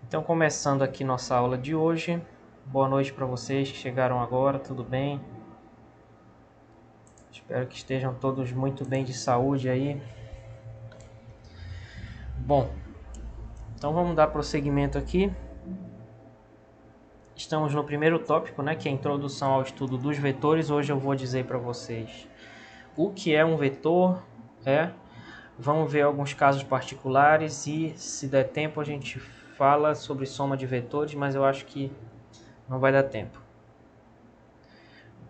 Então, começando aqui nossa aula de hoje. Boa noite para vocês que chegaram agora, tudo bem? Espero que estejam todos muito bem de saúde aí. Bom, então vamos dar prosseguimento aqui. Estamos no primeiro tópico, né, que é a introdução ao estudo dos vetores. Hoje eu vou dizer para vocês o que é um vetor, Vamos ver alguns casos particulares e, se der tempo, a gente fala sobre soma de vetores, mas eu acho que não vai dar tempo.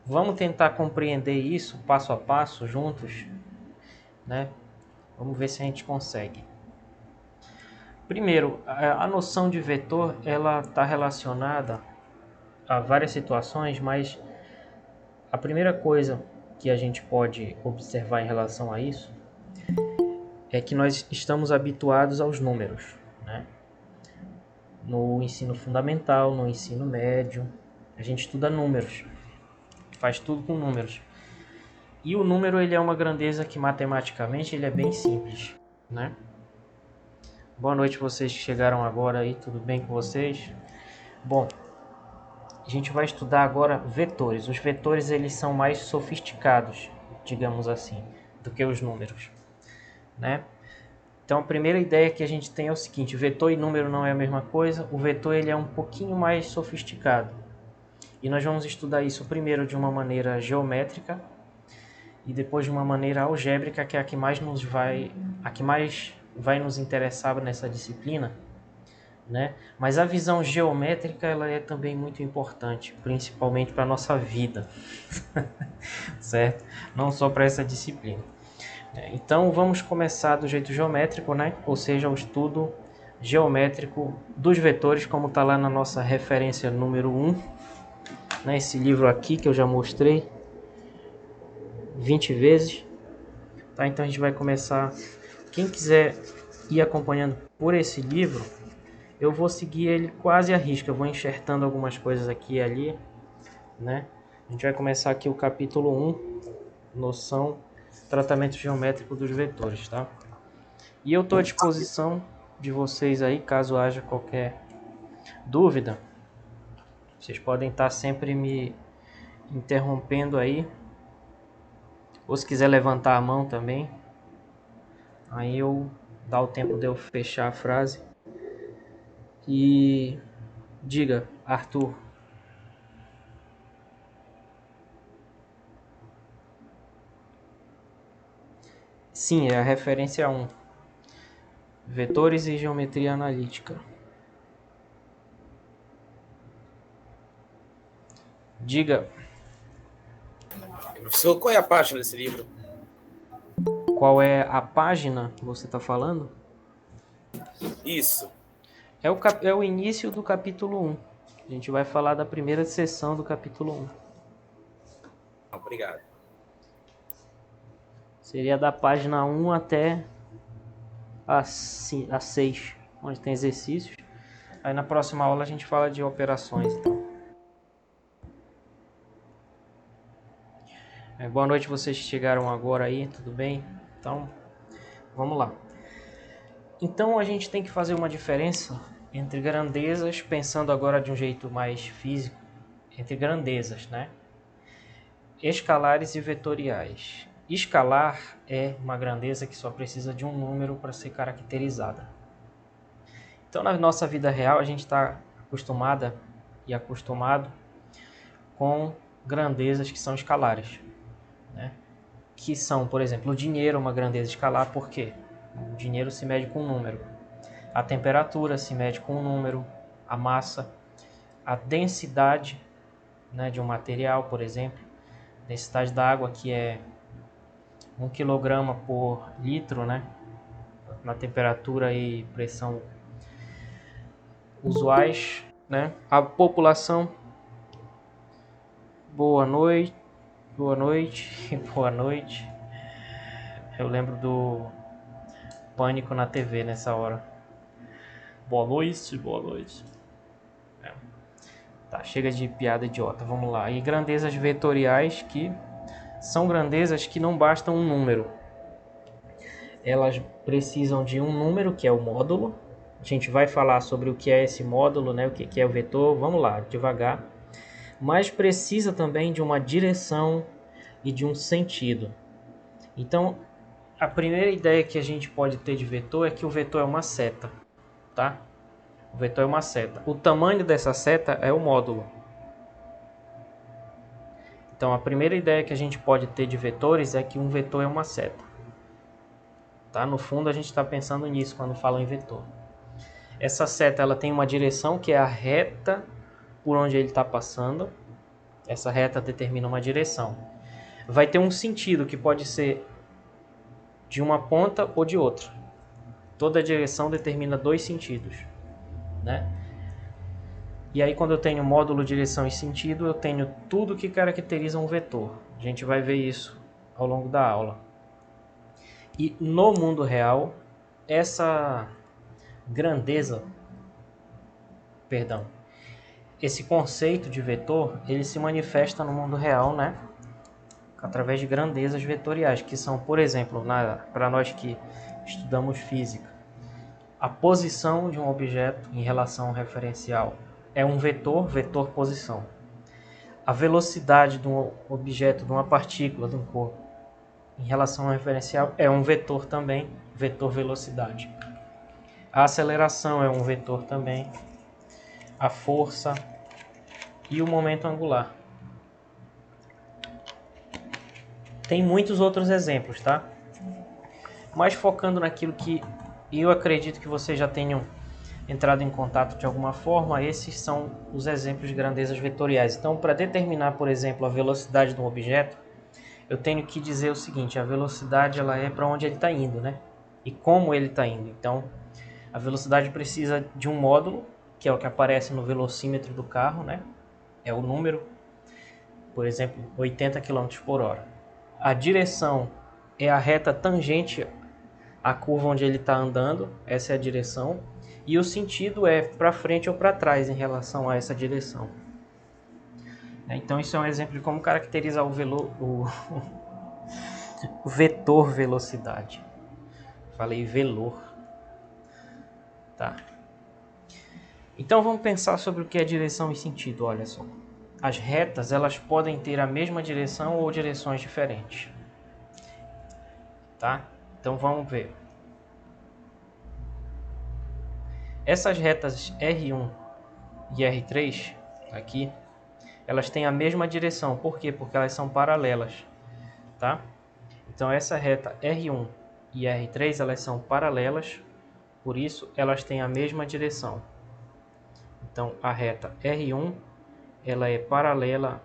Vamos tentar compreender isso passo a passo juntos, né? Vamos ver se a gente consegue. Primeiro, a noção de vetor ela está relacionada a várias situações, mas a primeira coisa que a gente pode observar em relação a isso é que nós estamos habituados aos números, né? No ensino fundamental, no ensino médio, a gente estuda números, faz tudo com números. E o número ele é uma grandeza que matematicamente ele é bem simples, né? Boa noite vocês que chegaram agora aí, tudo bem com vocês? Bom, a gente vai estudar agora vetores. Os vetores eles são mais sofisticados, digamos assim, do que os números, né? Então a primeira ideia que a gente tem é o seguinte: vetor e número não é a mesma coisa. O vetor ele é um pouquinho mais sofisticado. E nós vamos estudar isso primeiro de uma maneira geométrica e depois de uma maneira algébrica, que é a que mais vai nos interessar nessa disciplina, né? Mas a visão geométrica ela é também muito importante, principalmente para a nossa vida, certo? Não só para essa disciplina. Então vamos começar do jeito geométrico, né? Ou seja, o estudo geométrico dos vetores, como está lá na nossa referência número 1, né? Esse livro aqui que eu já mostrei 20 vezes. Tá? Então a gente vai começar. Quem quiser ir acompanhando por esse livro, eu vou seguir ele quase à risca. Eu vou enxertando algumas coisas aqui e ali, né? A gente vai começar aqui o capítulo 1, noção, tratamento geométrico dos vetores, tá? E eu estou à disposição de vocês aí, caso haja qualquer dúvida. Vocês podem estar sempre me interrompendo aí. Ou se quiser levantar a mão também, aí eu dá o tempo de eu fechar a frase. E diga, Arthur. Sim, é a referência 1. Vetores e geometria analítica. Diga. Professor, qual é a página desse livro? Qual é a página que você está falando? Isso. É o início do capítulo 1. A gente vai falar da primeira seção do capítulo 1. Obrigado. Seria da página 1 até a 6, onde tem exercícios. Aí na próxima aula a gente fala de operações. Então. Boa noite vocês que chegaram agora aí, tudo bem? Então, vamos lá. Então a gente tem que fazer uma diferença entre grandezas, pensando agora de um jeito mais físico, entre grandezas, né? Escalares e vetoriais. Escalar é uma grandeza que só precisa de um número para ser caracterizada. Então na nossa vida real a gente está acostumada e acostumado com grandezas que são escalares, né? Que são, por exemplo, o dinheiro é uma grandeza escalar, por quê? O dinheiro se mede com um número. A temperatura se mede com um número. A massa, a densidade, né, de um material, por exemplo. Densidade da água, que é 1 kg por litro, né? Na temperatura e pressão usuais, né? A população. Boa noite. Boa noite. Boa noite. Eu lembro do Pânico na TV nessa hora. Boa noite, boa noite. Tá, chega de piada idiota, vamos lá. E grandezas vetoriais, que são grandezas que não bastam um número. Elas precisam de um número, que é o módulo, A gente vai falar sobre o que é esse módulo, né? O que é o vetor. Vamos lá, devagar. Mas precisa também de uma direção e de um sentido. Então, a primeira ideia que a gente pode ter de vetor é que o vetor é uma seta, tá? O vetor é uma seta. O tamanho dessa seta é o módulo. Então, a primeira ideia que a gente pode ter de vetores é que um vetor é uma seta. Tá? No fundo, a gente está pensando nisso quando fala em vetor. Essa seta ela tem uma direção que é a reta por onde ele está passando. Essa reta determina uma direção. Vai ter um sentido que pode ser de uma ponta ou de outra. Toda direção determina dois sentidos, né? E aí quando eu tenho módulo, direção e sentido, eu tenho tudo que caracteriza um vetor. A gente vai ver isso ao longo da aula. E no mundo real, essa grandeza, esse conceito de vetor, ele se manifesta no mundo real, né? Através de grandezas vetoriais, que são, por exemplo, para nós que estudamos física, a posição de um objeto em relação ao referencial é um vetor, vetor posição. A velocidade de um objeto, de uma partícula, de um corpo, em relação ao referencial é um vetor também, vetor velocidade. A aceleração é um vetor também, a força e o momento angular. Tem muitos outros exemplos, tá? Mas focando naquilo que eu acredito que vocês já tenham entrado em contato de alguma forma, esses são os exemplos de grandezas vetoriais. Então, para determinar, por exemplo, a velocidade de um objeto, eu tenho que dizer o seguinte: a velocidade ela é para onde ele está indo, né? E como ele está indo. Então, a velocidade precisa de um módulo, que é o que aparece no velocímetro do carro, né? É o número, por exemplo, 80 km por hora. A direção é a reta tangente à curva onde ele está andando, essa é a direção. E o sentido é para frente ou para trás em relação a essa direção. Então isso é um exemplo de como caracterizar o vetor velocidade. Falei velor. Tá. Então vamos pensar sobre o que é direção e sentido, olha só. As retas, elas podem ter a mesma direção ou direções diferentes. Tá? Então vamos ver. Essas retas R1 e R3, aqui, elas têm a mesma direção. Por quê? Porque elas são paralelas, tá? Então essa reta R1 e R3, elas são paralelas, por isso elas têm a mesma direção. Então a reta R1, ela é paralela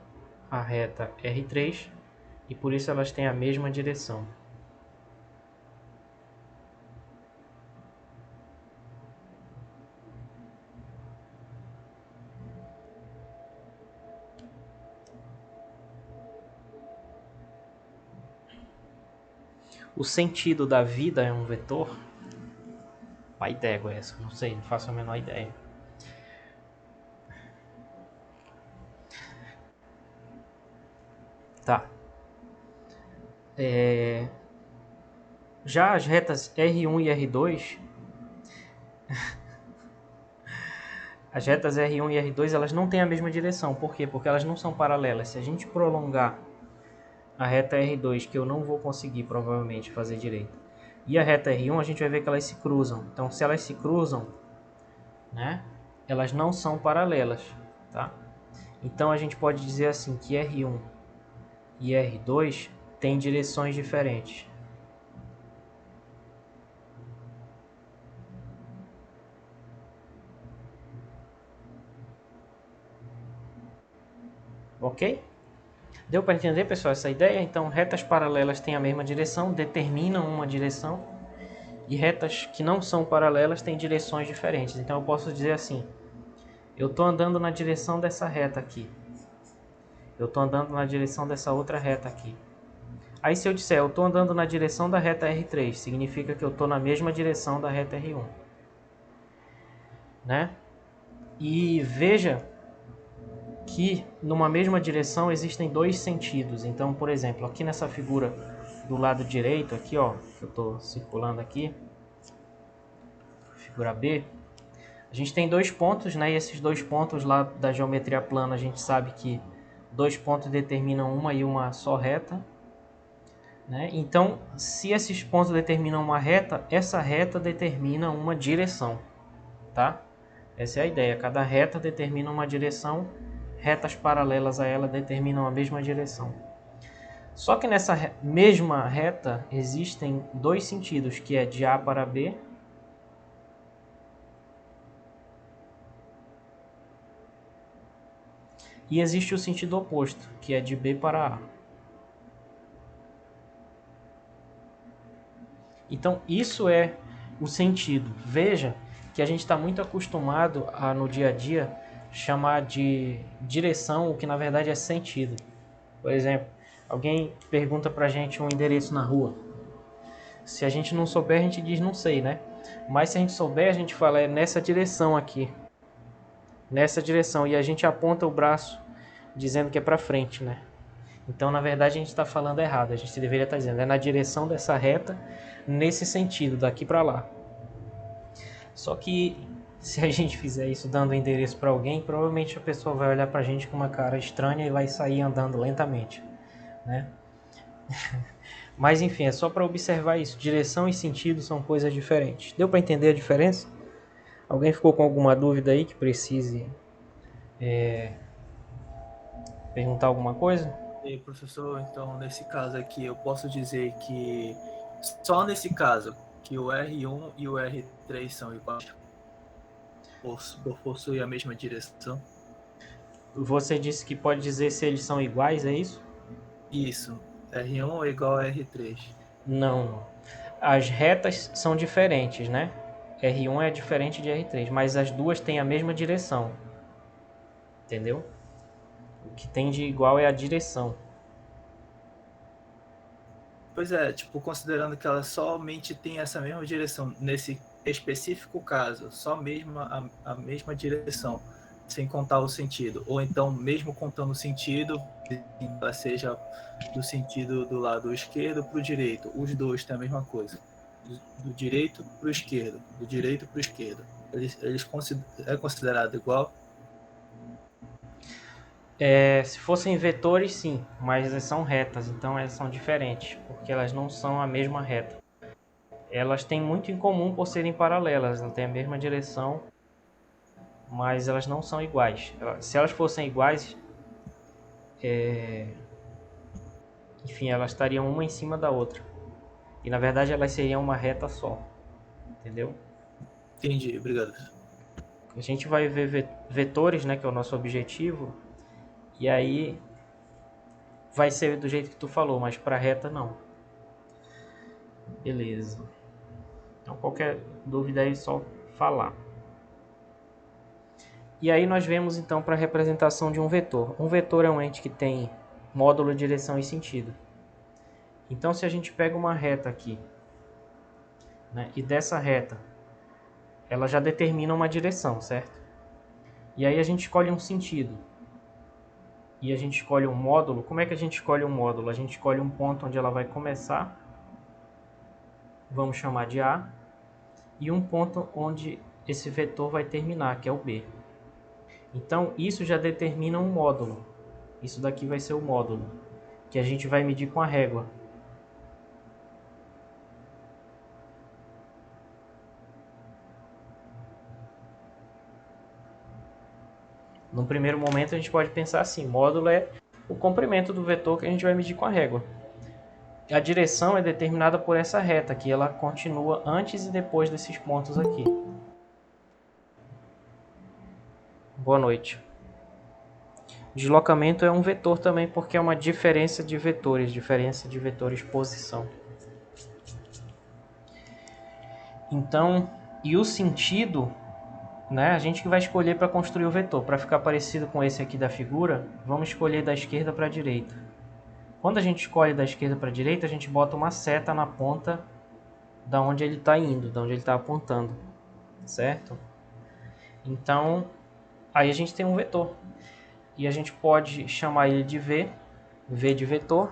à reta R3 e por isso elas têm a mesma direção. O sentido da vida é um vetor? Pai d'égua essa, não sei, não faço a menor ideia. Tá. Já as retas R1 e R2, as retas R1 e R2 elas não têm a mesma direção. Por quê? Porque elas não são paralelas. Se a gente prolongar a reta R2, que eu não vou conseguir provavelmente fazer direito, e a reta R1, a gente vai ver que elas se cruzam. Então, se elas se cruzam, né, elas não são paralelas, tá? Então, a gente pode dizer assim que R1 e R2 têm direções diferentes. Ok? Deu para entender, pessoal, essa ideia? Então, retas paralelas têm a mesma direção, determinam uma direção, e retas que não são paralelas têm direções diferentes. Então, eu posso dizer assim: eu estou andando na direção dessa reta aqui. Eu estou andando na direção dessa outra reta aqui. Aí, se eu disser eu estou andando na direção da reta R3, significa que eu estou na mesma direção da reta R1. Né? E veja que numa mesma direção existem dois sentidos. Então, por exemplo, aqui nessa figura do lado direito, aqui ó, que eu estou circulando aqui, figura B, A gente tem dois pontos, né? E esses dois pontos lá da geometria plana, a gente sabe que dois pontos determinam uma e uma só reta, né? Então, se esses pontos determinam uma reta, essa reta determina uma direção, tá? Essa é a ideia. Cada reta determina uma direção, retas paralelas a ela determinam a mesma direção. Só que nessa mesma reta existem dois sentidos, que é de A para B e existe o sentido oposto, que é de B para A. Então, isso é o sentido. Veja que a gente está muito acostumado a, no dia a dia, chamar de direção o que na verdade é sentido. Por exemplo, alguém pergunta para a gente um endereço na rua. Se a gente não souber, a gente diz não sei, né? Mas se a gente souber, a gente fala é nessa direção aqui. Nessa direção. E a gente aponta o braço dizendo que é para frente, né? Então, na verdade, a gente está falando errado. A gente deveria estar dizendo é na direção dessa reta, nesse sentido, daqui para lá. Só que se a gente fizer isso dando endereço para alguém, provavelmente a pessoa vai olhar para a gente com uma cara estranha e vai sair andando lentamente, né? Mas enfim, é só para observar isso. Direção e sentido são coisas diferentes. Deu para entender a diferença? Alguém ficou com alguma dúvida aí que precise perguntar alguma coisa? E professor, então nesse caso aqui eu posso dizer que só nesse caso que o R1 e o R3 são iguais, ou possuem a mesma direção? Você disse que pode dizer se eles são iguais, é isso? Isso, R1 é igual a R3. Não. As retas são diferentes, né? R1 é diferente de R3, mas as duas têm a mesma direção. Entendeu? O que tem de igual é a direção. Pois é, tipo, considerando que ela somente tem essa mesma direção, nesse específico caso, só mesmo a mesma direção, sem contar o sentido. Ou então, mesmo contando o sentido, ela seja do sentido do lado esquerdo para o direito. Os dois têm a mesma coisa. Do direito para o esquerdo. Do direito para o esquerdo. É considerado igual? Se fossem vetores, sim, mas elas são retas, então elas são diferentes, porque elas não são a mesma reta. Elas têm muito em comum por serem paralelas, elas têm a mesma direção, mas elas não são iguais. Se elas fossem iguais, enfim, elas estariam uma em cima da outra. E na verdade elas seriam uma reta só, entendeu? Entendi, obrigado. A gente vai ver vetores, né, que é o nosso objetivo, e aí vai ser do jeito que tu falou, mas para reta não. Beleza. Então qualquer dúvida aí é só falar. E aí nós vemos então para a representação de um vetor. Um vetor é um ente que tem módulo, direção e sentido. Então se a gente pega uma reta aqui, né, e dessa reta ela já determina uma direção, certo? E aí a gente escolhe um sentido. E a gente escolhe um módulo. Como é que a gente escolhe um módulo? A gente escolhe um ponto onde ela vai começar, vamos chamar de A, e um ponto onde esse vetor vai terminar, que é o B. Então isso já determina um módulo. Isso daqui vai ser o módulo, que a gente vai medir com a régua. No primeiro momento a gente pode pensar assim, módulo é o comprimento do vetor que a gente vai medir com a régua. A direção é determinada por essa reta, que ela continua antes e depois desses pontos aqui. Boa noite. Deslocamento é um vetor também, porque é uma diferença de vetores posição. Então, e o sentido, né, a gente que vai escolher para construir o vetor. Para ficar parecido com esse aqui da figura, vamos escolher da esquerda para a direita. Quando a gente escolhe da esquerda para a direita, a gente bota uma seta na ponta da onde ele está indo, da onde ele está apontando, certo? Então, aí a gente tem um vetor. E a gente pode chamar ele de V de vetor.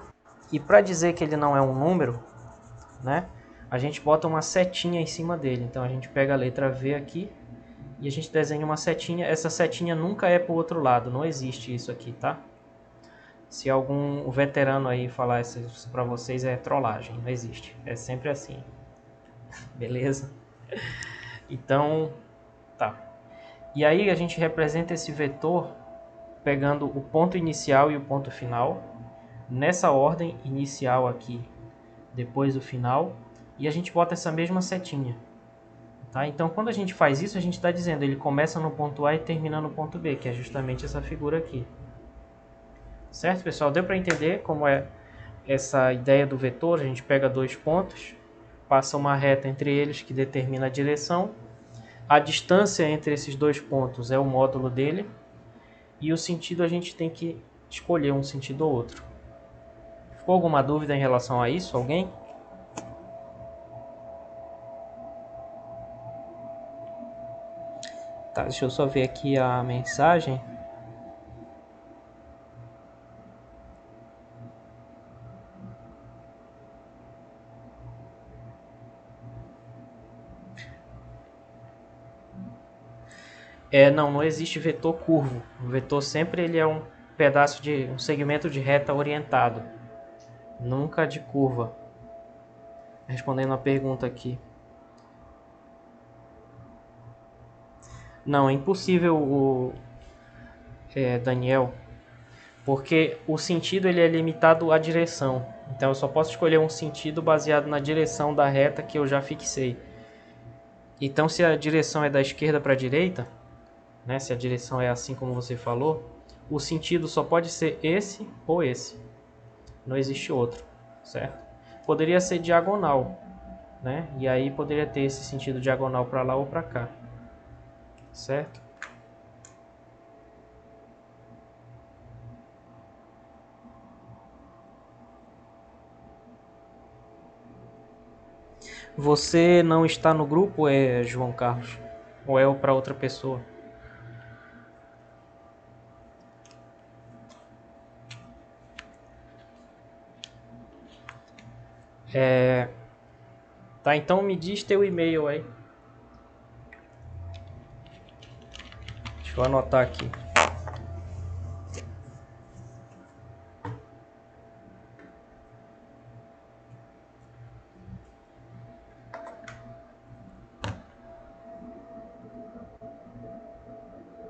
E para dizer que ele não é um número, né, a gente bota uma setinha em cima dele. Então a gente pega a letra V aqui e a gente desenha uma setinha. Essa setinha nunca é para o outro lado, não existe isso aqui, tá? Se algum veterano aí falar isso para vocês, é trollagem, não existe. É sempre assim. Beleza? Então, tá. E aí a gente representa esse vetor pegando o ponto inicial e o ponto final, nessa ordem inicial aqui, depois o final, e a gente bota essa mesma setinha. Tá? Então, quando a gente faz isso, a gente está dizendo ele começa no ponto A e termina no ponto B, que é justamente essa figura aqui. Certo, pessoal? Deu para entender como é essa ideia do vetor? A gente pega dois pontos, passa uma reta entre eles que determina a direção. A distância entre esses dois pontos é o módulo dele. E o sentido a gente tem que escolher um sentido ou outro. Ficou alguma dúvida em relação a isso? Alguém? Tá, deixa eu só ver aqui a mensagem. Não existe vetor curvo. O vetor sempre ele é um pedaço de um segmento de reta orientado, nunca de curva. Respondendo a pergunta aqui. Não, é impossível, Daniel, porque o sentido ele é limitado à direção. Então eu só posso escolher um sentido baseado na direção da reta que eu já fixei. Então se a direção é da esquerda para a direita, né, se a direção é assim como você falou, o sentido só pode ser esse ou esse. Não existe outro, certo? Poderia ser diagonal, né? E aí poderia ter esse sentido diagonal para lá ou para cá, certo? Você não está no grupo, João Carlos? Ou é para outra pessoa? Tá, então me diz teu e-mail aí. Deixa eu anotar aqui.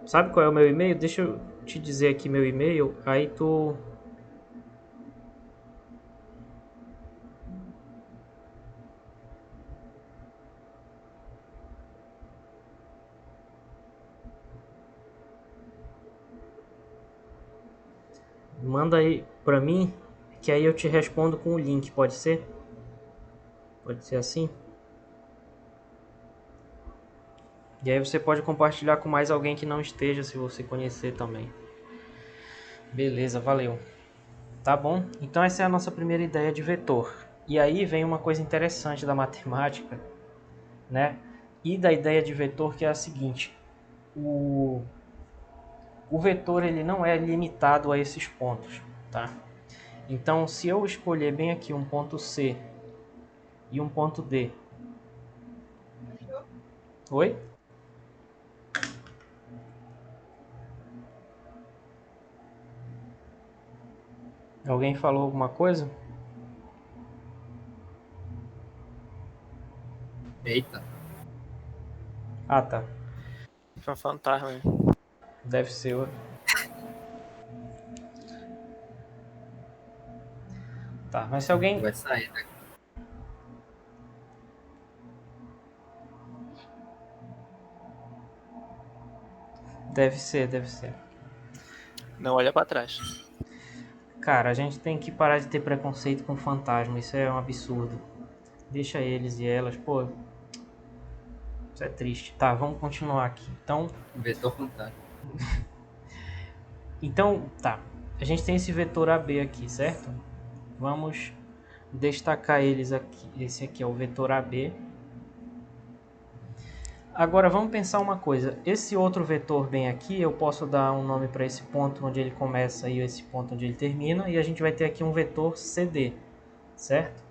Sabe qual é o meu e-mail? Deixa eu te dizer aqui meu e-mail, aí tu... Manda aí pra mim, que aí eu te respondo com o link, pode ser? Pode ser assim? E aí você pode compartilhar com mais alguém que não esteja, se você conhecer também. Beleza, valeu. Tá bom? Então essa é a nossa primeira ideia de vetor. E aí vem uma coisa interessante da matemática, né? E da ideia de vetor, que é a seguinte. O vetor ele não é limitado a esses pontos, tá? Então, se eu escolher bem aqui um ponto C e um ponto D... Oi? Alguém falou alguma coisa? Eita. Ah, tá. Foi um fantasma, hein? Deve ser. Tá, mas se alguém... Vai sair, né? Deve ser, deve ser. Não olha pra trás. Cara, a gente tem que parar de ter preconceito com fantasma. Isso é um absurdo. Deixa eles e elas, pô. Isso é triste. Tá, vamos continuar aqui. Vetor fantasma. Então, tá. A gente tem esse vetor AB aqui, certo? Vamos destacar eles aqui. Esse aqui é o vetor AB. Agora vamos pensar uma coisa. Esse outro vetor bem aqui, eu posso dar um nome para esse ponto onde ele começa e esse ponto onde ele termina. E a gente vai ter aqui um vetor CD, certo?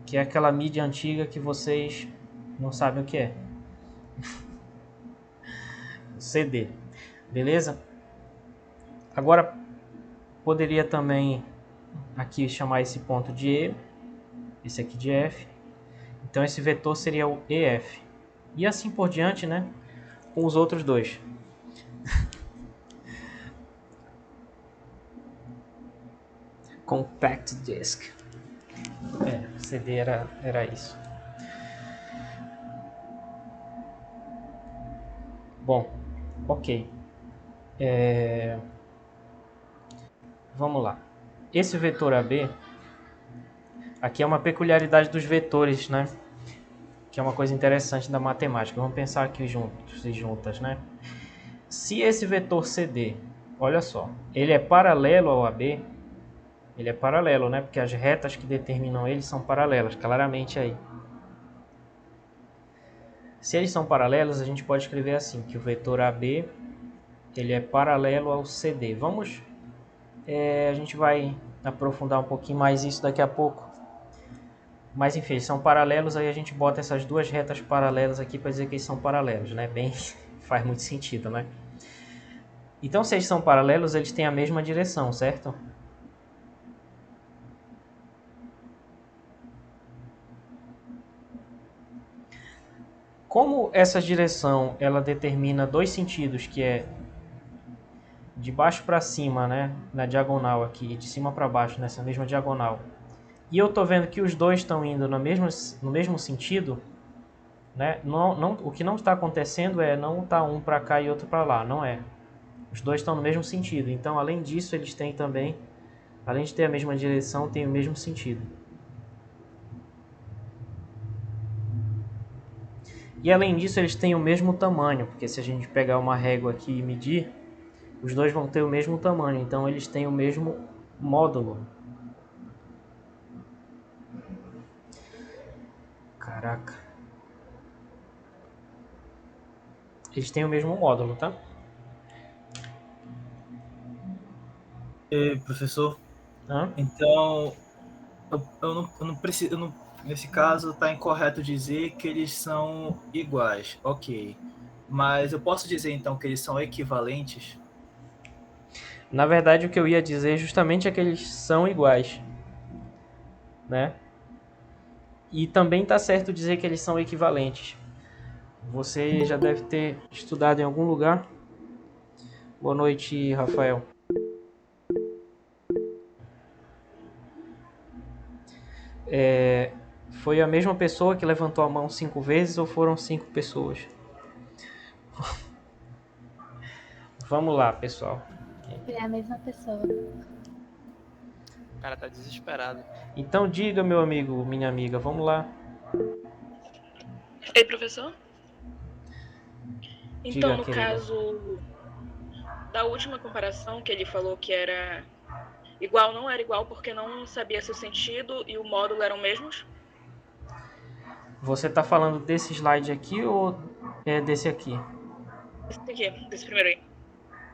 Que é aquela mídia antiga que vocês não sabem o que é. CD. Beleza? Agora, poderia também aqui chamar esse ponto de E, esse aqui de F. Então, esse vetor seria o EF. E assim por diante, né? Com os outros dois. Compact Disc. CD era isso. Bom, ok. Vamos lá. Esse vetor AB, aqui é uma peculiaridade dos vetores, né? Que é uma coisa interessante da matemática. Vamos pensar aqui juntos e juntas, né? Se esse vetor CD, olha só, ele é paralelo ao AB, ele é paralelo, né? Porque as retas que determinam ele são paralelas, claramente aí. Se eles são paralelos, a gente pode escrever assim, que o vetor AB, ele é paralelo ao CD. A gente vai aprofundar um pouquinho mais isso daqui a pouco. Mas enfim, são paralelos, aí a gente bota essas duas retas paralelas aqui para dizer que eles são paralelos, né? Bem, faz muito sentido, né? Então, se eles são paralelos, eles têm a mesma direção, certo? Como essa direção, ela determina dois sentidos, que é de baixo para cima, né? Na diagonal aqui, de cima para baixo, nessa mesma diagonal. E eu estou vendo que os dois estão indo no mesmo sentido, né? O que não está acontecendo é não tá um para cá e outro para lá, não é. Os dois estão no mesmo sentido. Então, além disso, eles têm também, além de ter a mesma direção, tem o mesmo sentido. E além disso, eles têm o mesmo tamanho, porque se a gente pegar uma régua aqui e medir, os dois vão ter o mesmo tamanho, então eles têm o mesmo módulo. Caraca. Eles têm o mesmo módulo, tá? E, professor, Hã? então eu não preciso. Nesse caso, está incorreto dizer que eles são iguais. Ok. Mas eu posso dizer então que eles são equivalentes? Na verdade, o que eu ia dizer justamente é que eles são iguais, né? E também está certo dizer que eles são equivalentes. Você já deve ter estudado em algum lugar. Boa noite, Rafael. Foi a mesma pessoa que levantou a mão 5 vezes ou foram 5 pessoas? Vamos lá, pessoal. É a mesma pessoa. O cara tá desesperado. Então diga, meu amigo, minha amiga, vamos lá. Ei, professor? Então, Diga, no querida. caso da última comparação, que ele falou que era igual, não era igual porque não sabia seu sentido e o módulo eram mesmos? Você está falando desse slide aqui ou é desse aqui? Esse aqui, desse primeiro aí.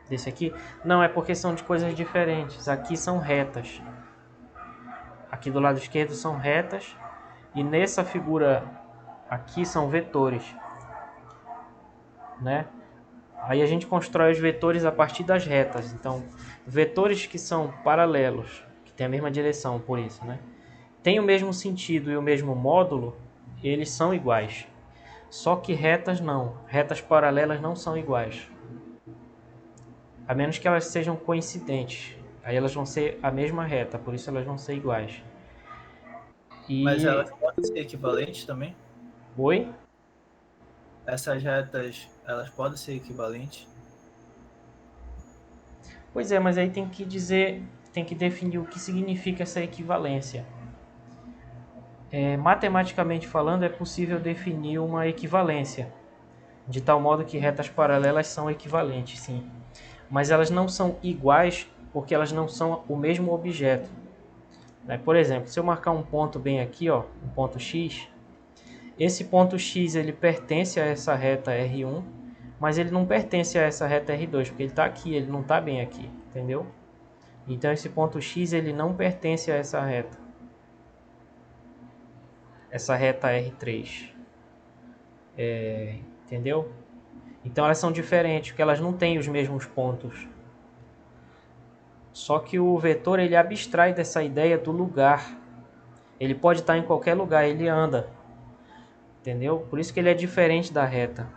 Desse aqui? Não, é porque são de coisas diferentes. Aqui são retas. Aqui do lado esquerdo são retas. E nessa figura aqui são vetores, né? Aí a gente constrói os vetores a partir das retas. Então, vetores que são paralelos, que têm a mesma direção, por isso, né? Tem o mesmo sentido e o mesmo módulo, eles são iguais. Só que retas não. Retas paralelas não são iguais. A menos que elas sejam coincidentes. Aí elas vão ser a mesma reta, por isso elas vão ser iguais. Mas E... elas podem ser equivalentes também? Oi? Essas retas, elas podem ser equivalentes? Pois é, mas aí tem que dizer, tem que definir o que significa essa equivalência. Matematicamente falando, é possível definir uma equivalência, de tal modo que retas paralelas são equivalentes, sim. Mas elas não são iguais porque elas não são o mesmo objeto. Por exemplo, se eu marcar um ponto bem aqui, ó, um ponto X, esse ponto X ele pertence a essa reta R1, mas ele não pertence a essa reta R2, porque ele está aqui, ele não está bem aqui, entendeu? Então esse ponto X ele não pertence a essa reta R3, entendeu? Então elas são diferentes, porque elas não têm os mesmos pontos. Só que o vetor ele abstrai dessa ideia do lugar. Ele pode estar em qualquer lugar, ele anda. Entendeu? Por isso que ele é diferente da reta.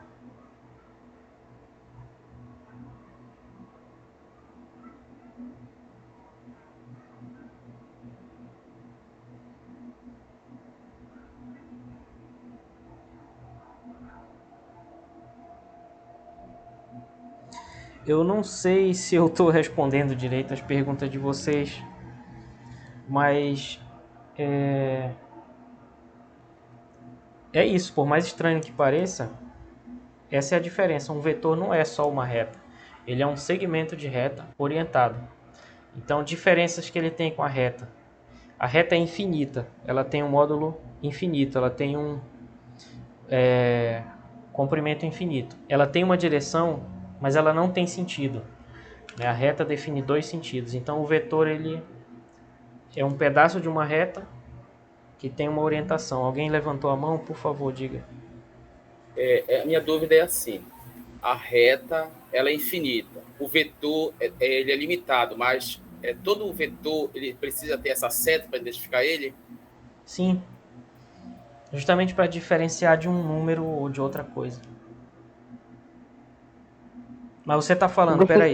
Eu não sei se eu estou respondendo direito as perguntas de vocês, mas é isso. Por mais estranho que pareça, essa é a diferença. Um vetor não é só uma reta. Ele é um segmento de reta orientado. Então, diferenças que ele tem com a reta. A reta é infinita. Ela tem um módulo infinito. Ela tem um comprimento infinito. Ela tem uma direção, mas ela não tem sentido. A reta define dois sentidos. Então, o vetor ele é um pedaço de uma reta que tem uma orientação. Alguém levantou a mão? Por favor, diga. A minha dúvida é assim: a reta ela é infinita, o vetor ele é limitado, mas todo vetor ele precisa ter essa seta para identificar ele? Sim. Justamente para diferenciar de um número ou de outra coisa. Mas você está falando, peraí.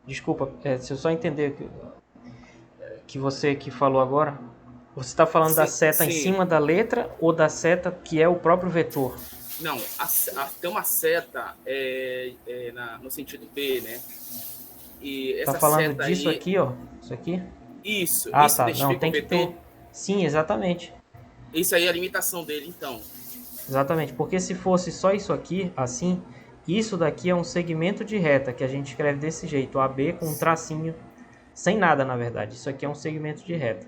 Desculpa, se eu só entender que você que falou agora, você está falando da seta em cima da letra ou da seta que é o próprio vetor? Não, tem uma seta no sentido B, né? E essa tá falando seta disso aí, aqui, ó? Isso aqui? Isso tá. identifica Não, tem o vetor? Que ter. Sim, exatamente. Isso aí é a limitação dele, então. Exatamente, porque se fosse só isso aqui, assim, isso daqui é um segmento de reta, que a gente escreve desse jeito, AB com um tracinho, sem nada na verdade. Isso aqui é um segmento de reta.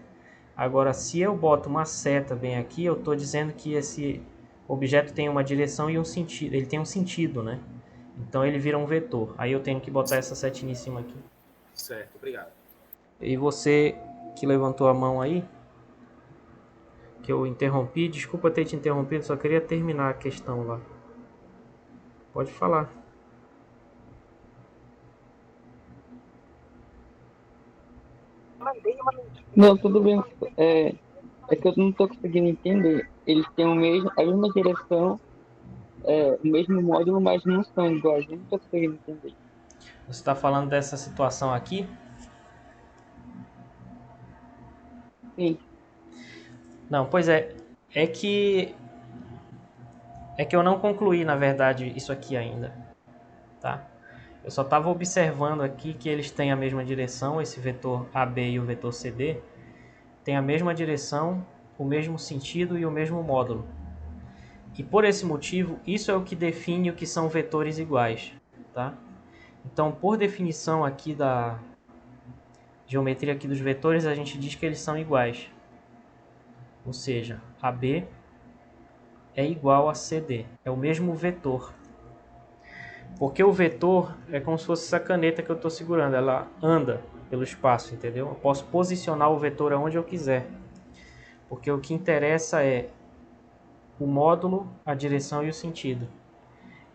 Agora, se eu boto uma seta bem aqui, eu estou dizendo que esse objeto tem uma direção e um sentido. Ele tem um sentido, né? Então ele vira um vetor. Aí eu tenho que botar essa setinha em cima aqui. Certo, obrigado. E você que levantou a mão aí, que eu interrompi, desculpa ter te interrompido, só queria terminar a questão lá. Pode falar. Não, tudo bem. É que eu não estou conseguindo entender. Eles têm a mesma direção, o mesmo módulo, mas não são iguais. Eu não estou conseguindo entender. Você está falando dessa situação aqui? Sim. Não, pois é. É que eu não concluí, na verdade, isso aqui ainda. Tá? Eu só estava observando aqui que eles têm a mesma direção, esse vetor AB e o vetor CD têm a mesma direção, o mesmo sentido e o mesmo módulo. E por esse motivo, isso é o que define o que são vetores iguais. Tá? Então, por definição aqui da geometria aqui dos vetores, a gente diz que eles são iguais. Ou seja, AB é igual a CD, é o mesmo vetor. Porque o vetor é como se fosse essa caneta que eu estou segurando, ela anda pelo espaço, entendeu? Eu posso posicionar o vetor aonde eu quiser. Porque o que interessa é o módulo, a direção e o sentido.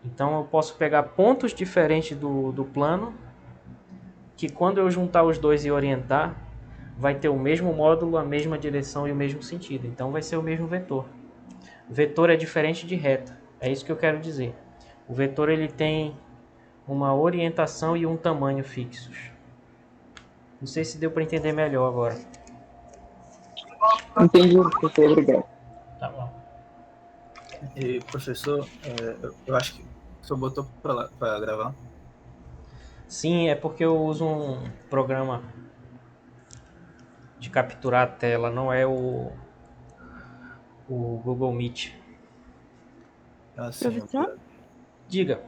Então eu posso pegar pontos diferentes do plano, que quando eu juntar os dois e orientar, vai ter o mesmo módulo, a mesma direção e o mesmo sentido. Então vai ser o mesmo vetor. Vetor é diferente de reta, é isso que eu quero dizer. O vetor ele tem uma orientação e um tamanho fixos. Não sei se deu para entender melhor agora. Entendi, professor. Obrigado. Tá bom. E, professor, eu acho que o senhor botou para gravar. Sim, é porque eu uso um programa de capturar a tela, não é o Google Meet. Assim, Professor? Diga.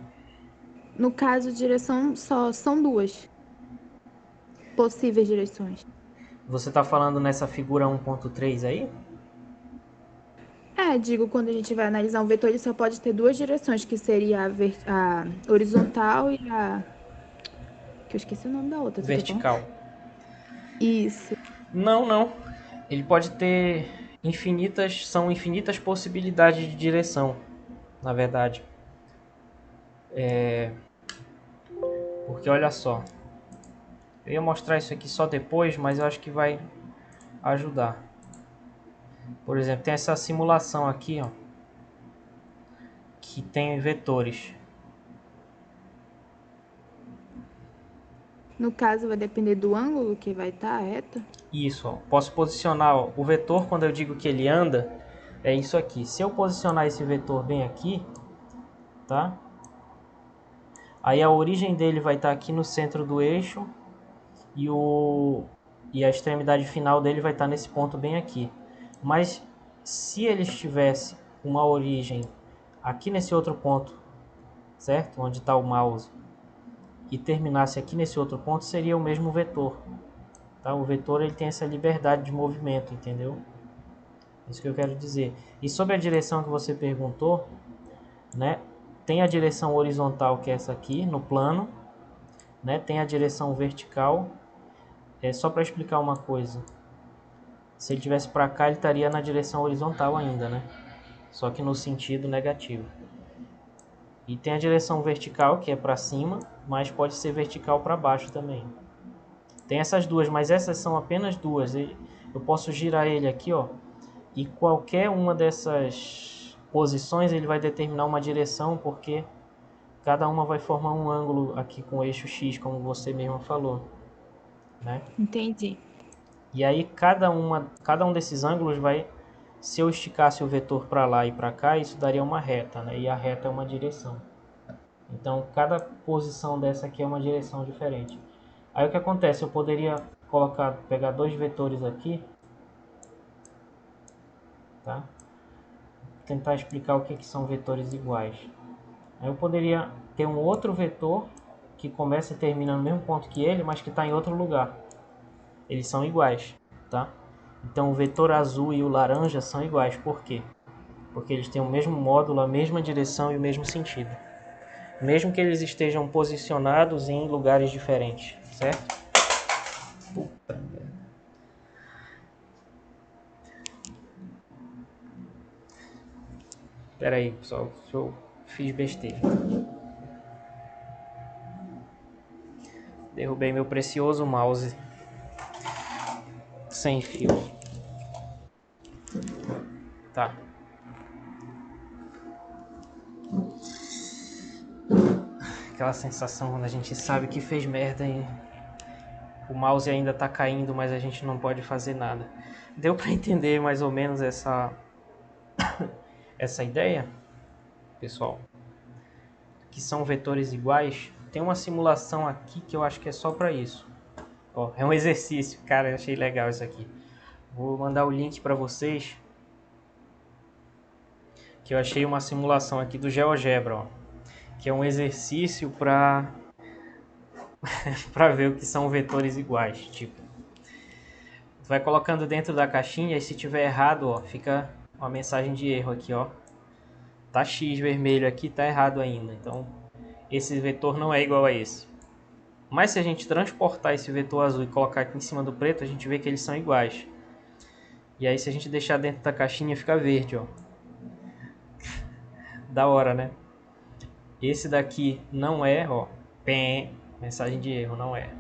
No caso, direção só são duas possíveis direções. Você está falando nessa figura 1.3 aí? Digo, quando a gente vai analisar um vetor, ele só pode ter duas direções, que seria a horizontal e a... que eu esqueci o nome da outra. Vertical. Isso. Não. Ele pode ter são infinitas possibilidades de direção, na verdade. Porque olha só, eu ia mostrar isso aqui só depois, mas eu acho que vai ajudar. Por exemplo, tem essa simulação aqui, ó, que tem vetores. No caso, vai depender do ângulo que vai estar a reta. Isso, ó. Posso posicionar, ó, o vetor, quando eu digo que ele anda, é isso aqui. Se eu posicionar esse vetor bem aqui, tá? Aí a origem dele vai estar aqui no centro do eixo e a extremidade final dele vai estar nesse ponto bem aqui. Mas se ele tivesse uma origem aqui nesse outro ponto, certo? Onde está o mouse, e terminasse aqui nesse outro ponto, seria o mesmo vetor. Tá? O vetor ele tem essa liberdade de movimento, entendeu? Isso que eu quero dizer. E sobre a direção que você perguntou, né? Tem a direção horizontal, que é essa aqui, no plano, né? Tem a direção vertical. É só para explicar uma coisa. Se ele tivesse para cá, ele estaria na direção horizontal ainda, né? Só que no sentido negativo. E tem a direção vertical, que é para cima, mas pode ser vertical para baixo também. Tem essas duas, mas essas são apenas duas. Eu posso girar ele aqui, ó, e qualquer uma dessas posições ele vai determinar uma direção, porque cada uma vai formar um ângulo aqui com o eixo X, como você mesmo falou, né? Entendi. E aí cada um desses ângulos vai, se eu esticasse o vetor para lá e para cá, isso daria uma reta, né? E a reta é uma direção. Então cada posição dessa aqui é uma direção diferente. Aí o que acontece? Eu poderia pegar dois vetores aqui, tá? Tentar explicar o que são vetores iguais. Aí eu poderia ter um outro vetor que começa e termina no mesmo ponto que ele, mas que está em outro lugar. Eles são iguais, tá? Então o vetor azul e o laranja são iguais. Por quê? Porque eles têm o mesmo módulo, a mesma direção e o mesmo sentido. Mesmo que eles estejam posicionados em lugares diferentes, certo? Puta merda. Pera aí, pessoal, eu fiz besteira. Derrubei meu precioso mouse sem fio. Tá. Aquela sensação quando a gente sabe que fez merda e o mouse ainda tá caindo, mas a gente não pode fazer nada. Deu para entender mais ou menos essa ideia, pessoal? Que são vetores iguais. Tem uma simulação aqui que eu acho que é só para isso. Ó, é um exercício, cara, eu achei legal isso aqui. Vou mandar o link para vocês. Que eu achei uma simulação aqui do GeoGebra, ó, que é um exercício para ver o que são vetores iguais. Tipo, tu vai colocando dentro da caixinha e se tiver errado, ó, fica uma mensagem de erro aqui, ó. Tá X vermelho aqui, tá errado ainda. Então, esse vetor não é igual a esse. Mas se a gente transportar esse vetor azul e colocar aqui em cima do preto, a gente vê que eles são iguais. E aí se a gente deixar dentro da caixinha, fica verde, ó. Da hora, né? Esse daqui não é, ó. Pem, mensagem de erro, não é.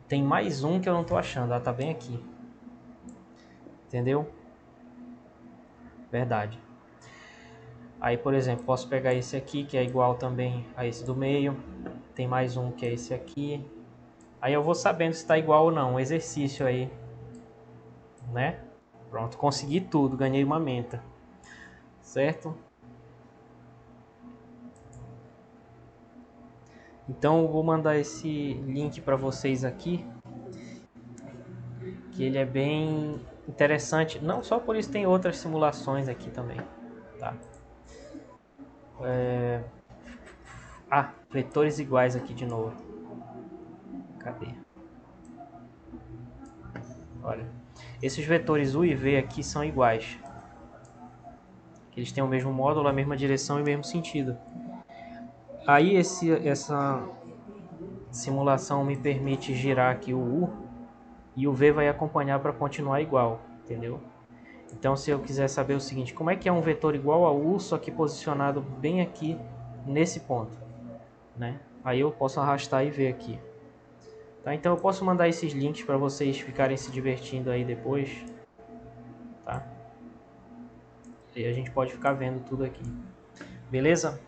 Tem mais um que eu não tô achando, tá bem aqui. Entendeu? Verdade. Aí, por exemplo, posso pegar esse aqui, que é igual também a esse do meio. Tem mais um que é esse aqui. Aí eu vou sabendo se está igual ou não. Um exercício aí, né? Pronto, consegui tudo, ganhei uma menta. Certo? Então eu vou mandar esse link para vocês aqui, que ele é bem interessante. Não só por isso, tem outras simulações aqui também, tá? Vetores iguais aqui de novo. Cadê? Olha, esses vetores U e V aqui são iguais. Eles têm o mesmo módulo, a mesma direção e o mesmo sentido. Aí essa simulação me permite girar aqui o U e o V vai acompanhar para continuar igual, entendeu? Então se eu quiser saber o seguinte, como é que é um vetor igual ao U, só que posicionado bem aqui nesse ponto, né? Aí eu posso arrastar e ver aqui. Tá? Então eu posso mandar esses links para vocês ficarem se divertindo aí depois, tá? E a gente pode ficar vendo tudo aqui. Beleza?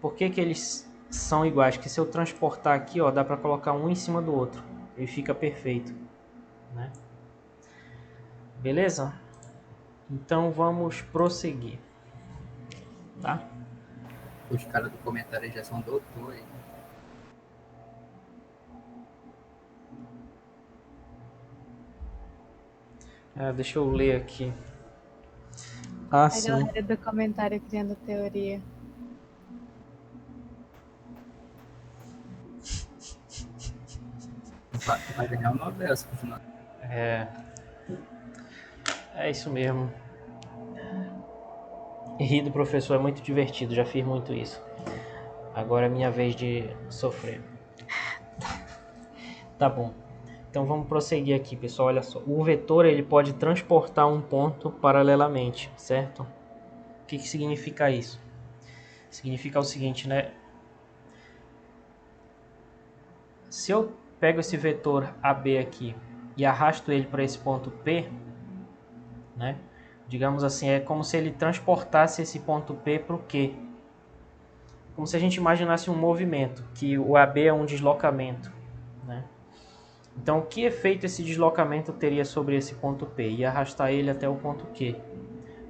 Por que que eles são iguais? Que se eu transportar aqui, ó, dá para colocar um em cima do outro. Ele fica perfeito, né? Beleza? Então vamos prosseguir, tá? Os caras do comentário já são doutores. Deixa eu ler aqui. Ah, A sim. galera do comentário criando teoria. Vai ganhar uma Nobel se continuar. É isso mesmo. Rir do professor é muito divertido, já fiz muito isso. Agora é minha vez de sofrer. Tá bom. Então vamos prosseguir aqui, pessoal. Olha só. O vetor ele pode transportar um ponto paralelamente, certo? O que significa isso? Significa o seguinte, né? Se eu pego esse vetor AB aqui e arrasto ele para esse ponto P, né? Digamos assim, é como se ele transportasse esse ponto P para o Q. Como se a gente imaginasse um movimento, que o AB é um deslocamento, né? Então, que efeito esse deslocamento teria sobre esse ponto P? E arrastar ele até o ponto Q.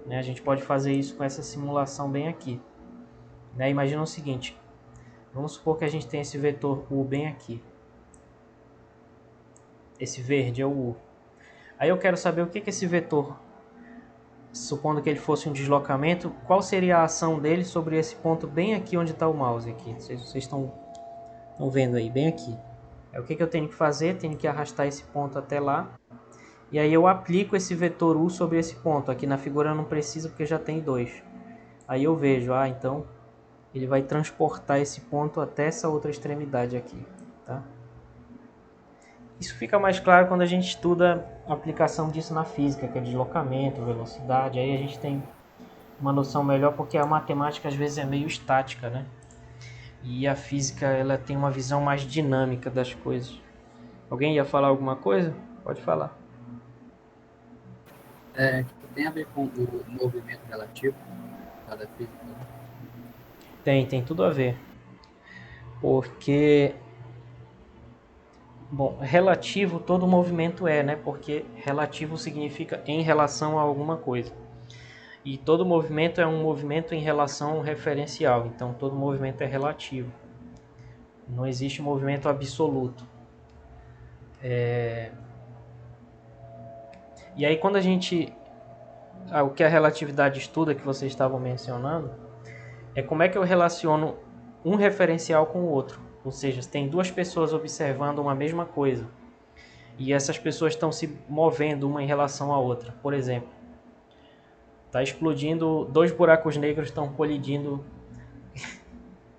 Né? A gente pode fazer isso com essa simulação bem aqui. Né? Imagina o seguinte, vamos supor que a gente tem esse vetor U bem aqui. Esse verde é o U. Aí eu quero saber o que esse vetor, supondo que ele fosse um deslocamento, qual seria a ação dele sobre esse ponto bem aqui onde está o mouse aqui. Vocês estão vendo aí, bem aqui. O que eu tenho que fazer? Tenho que arrastar esse ponto até lá. E aí eu aplico esse vetor U sobre esse ponto. Aqui na figura não precisa porque já tem 2. Aí eu vejo, então ele vai transportar esse ponto até essa outra extremidade aqui. Tá? Isso fica mais claro quando a gente estuda a aplicação disso na física, que é deslocamento, velocidade. Aí a gente tem uma noção melhor porque a matemática às vezes é meio estática, né? E a física ela tem uma visão mais dinâmica das coisas. Alguém ia falar alguma coisa? Pode falar. Tem a ver com o movimento relativo da física? Tem tudo a ver. Porque, bom, relativo todo movimento é, né? Porque relativo significa em relação a alguma coisa. E todo movimento é um movimento em relação a um referencial. Então, todo movimento é relativo. Não existe movimento absoluto. E aí, quando a gente... o que a relatividade estuda, que vocês estavam mencionando, é como é que eu relaciono um referencial com o outro. Ou seja, tem duas pessoas observando uma mesma coisa. E essas pessoas estão se movendo uma em relação à outra. Por exemplo, está explodindo, 2 buracos negros estão colidindo.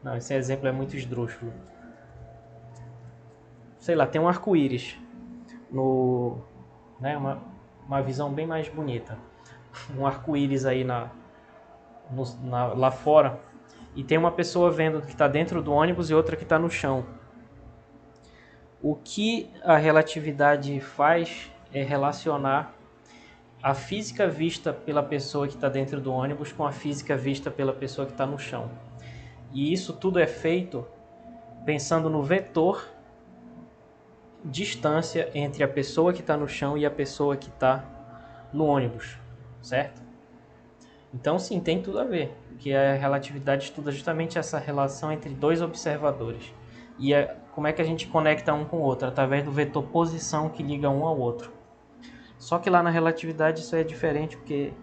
Não, esse exemplo é muito esdrúxulo. Sei lá, tem um arco-íris no, né, uma visão bem mais bonita. Um arco-íris aí lá fora. E tem uma pessoa vendo que está dentro do ônibus e outra que está no chão. O que a relatividade faz é relacionar a física vista pela pessoa que está dentro do ônibus com a física vista pela pessoa que está no chão. E isso tudo é feito pensando no vetor distância entre a pessoa que está no chão e a pessoa que está no ônibus, certo? Então sim, tem tudo a ver, porque a relatividade estuda justamente essa relação entre dois observadores. E como é que a gente conecta um com o outro? Através do vetor posição que liga um ao outro. Só que lá na relatividade isso é diferente, porque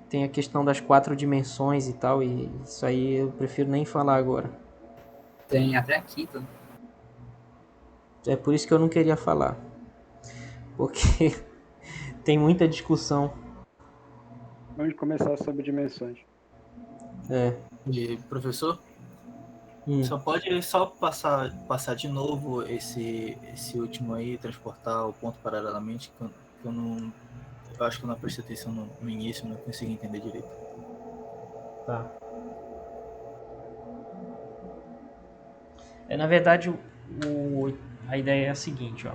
tem a questão das 4 dimensões e tal, e isso aí eu prefiro nem falar agora. Tem até a quinta. É por isso que eu não queria falar. Porque tem muita discussão. Vamos começar sobre dimensões. E, professor, só pode passar de novo esse último aí, transportar o ponto paralelamente, que eu acho que eu não prestei atenção no início, não consegui entender direito. Tá. Na verdade, a ideia é a seguinte, ó.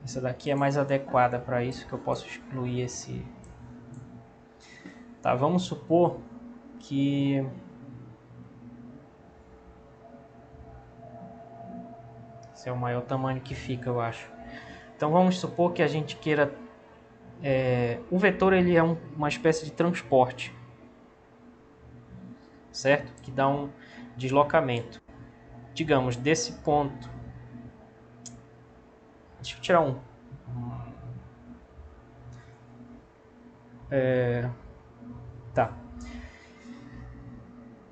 Essa daqui é mais adequada para isso, que eu posso excluir esse... Tá, vamos supor que... Esse é o maior tamanho que fica, eu acho. Então vamos supor que a gente queira... o vetor ele é uma espécie de transporte, certo? Que dá um deslocamento. Digamos, desse ponto... Deixa eu tirar Tá.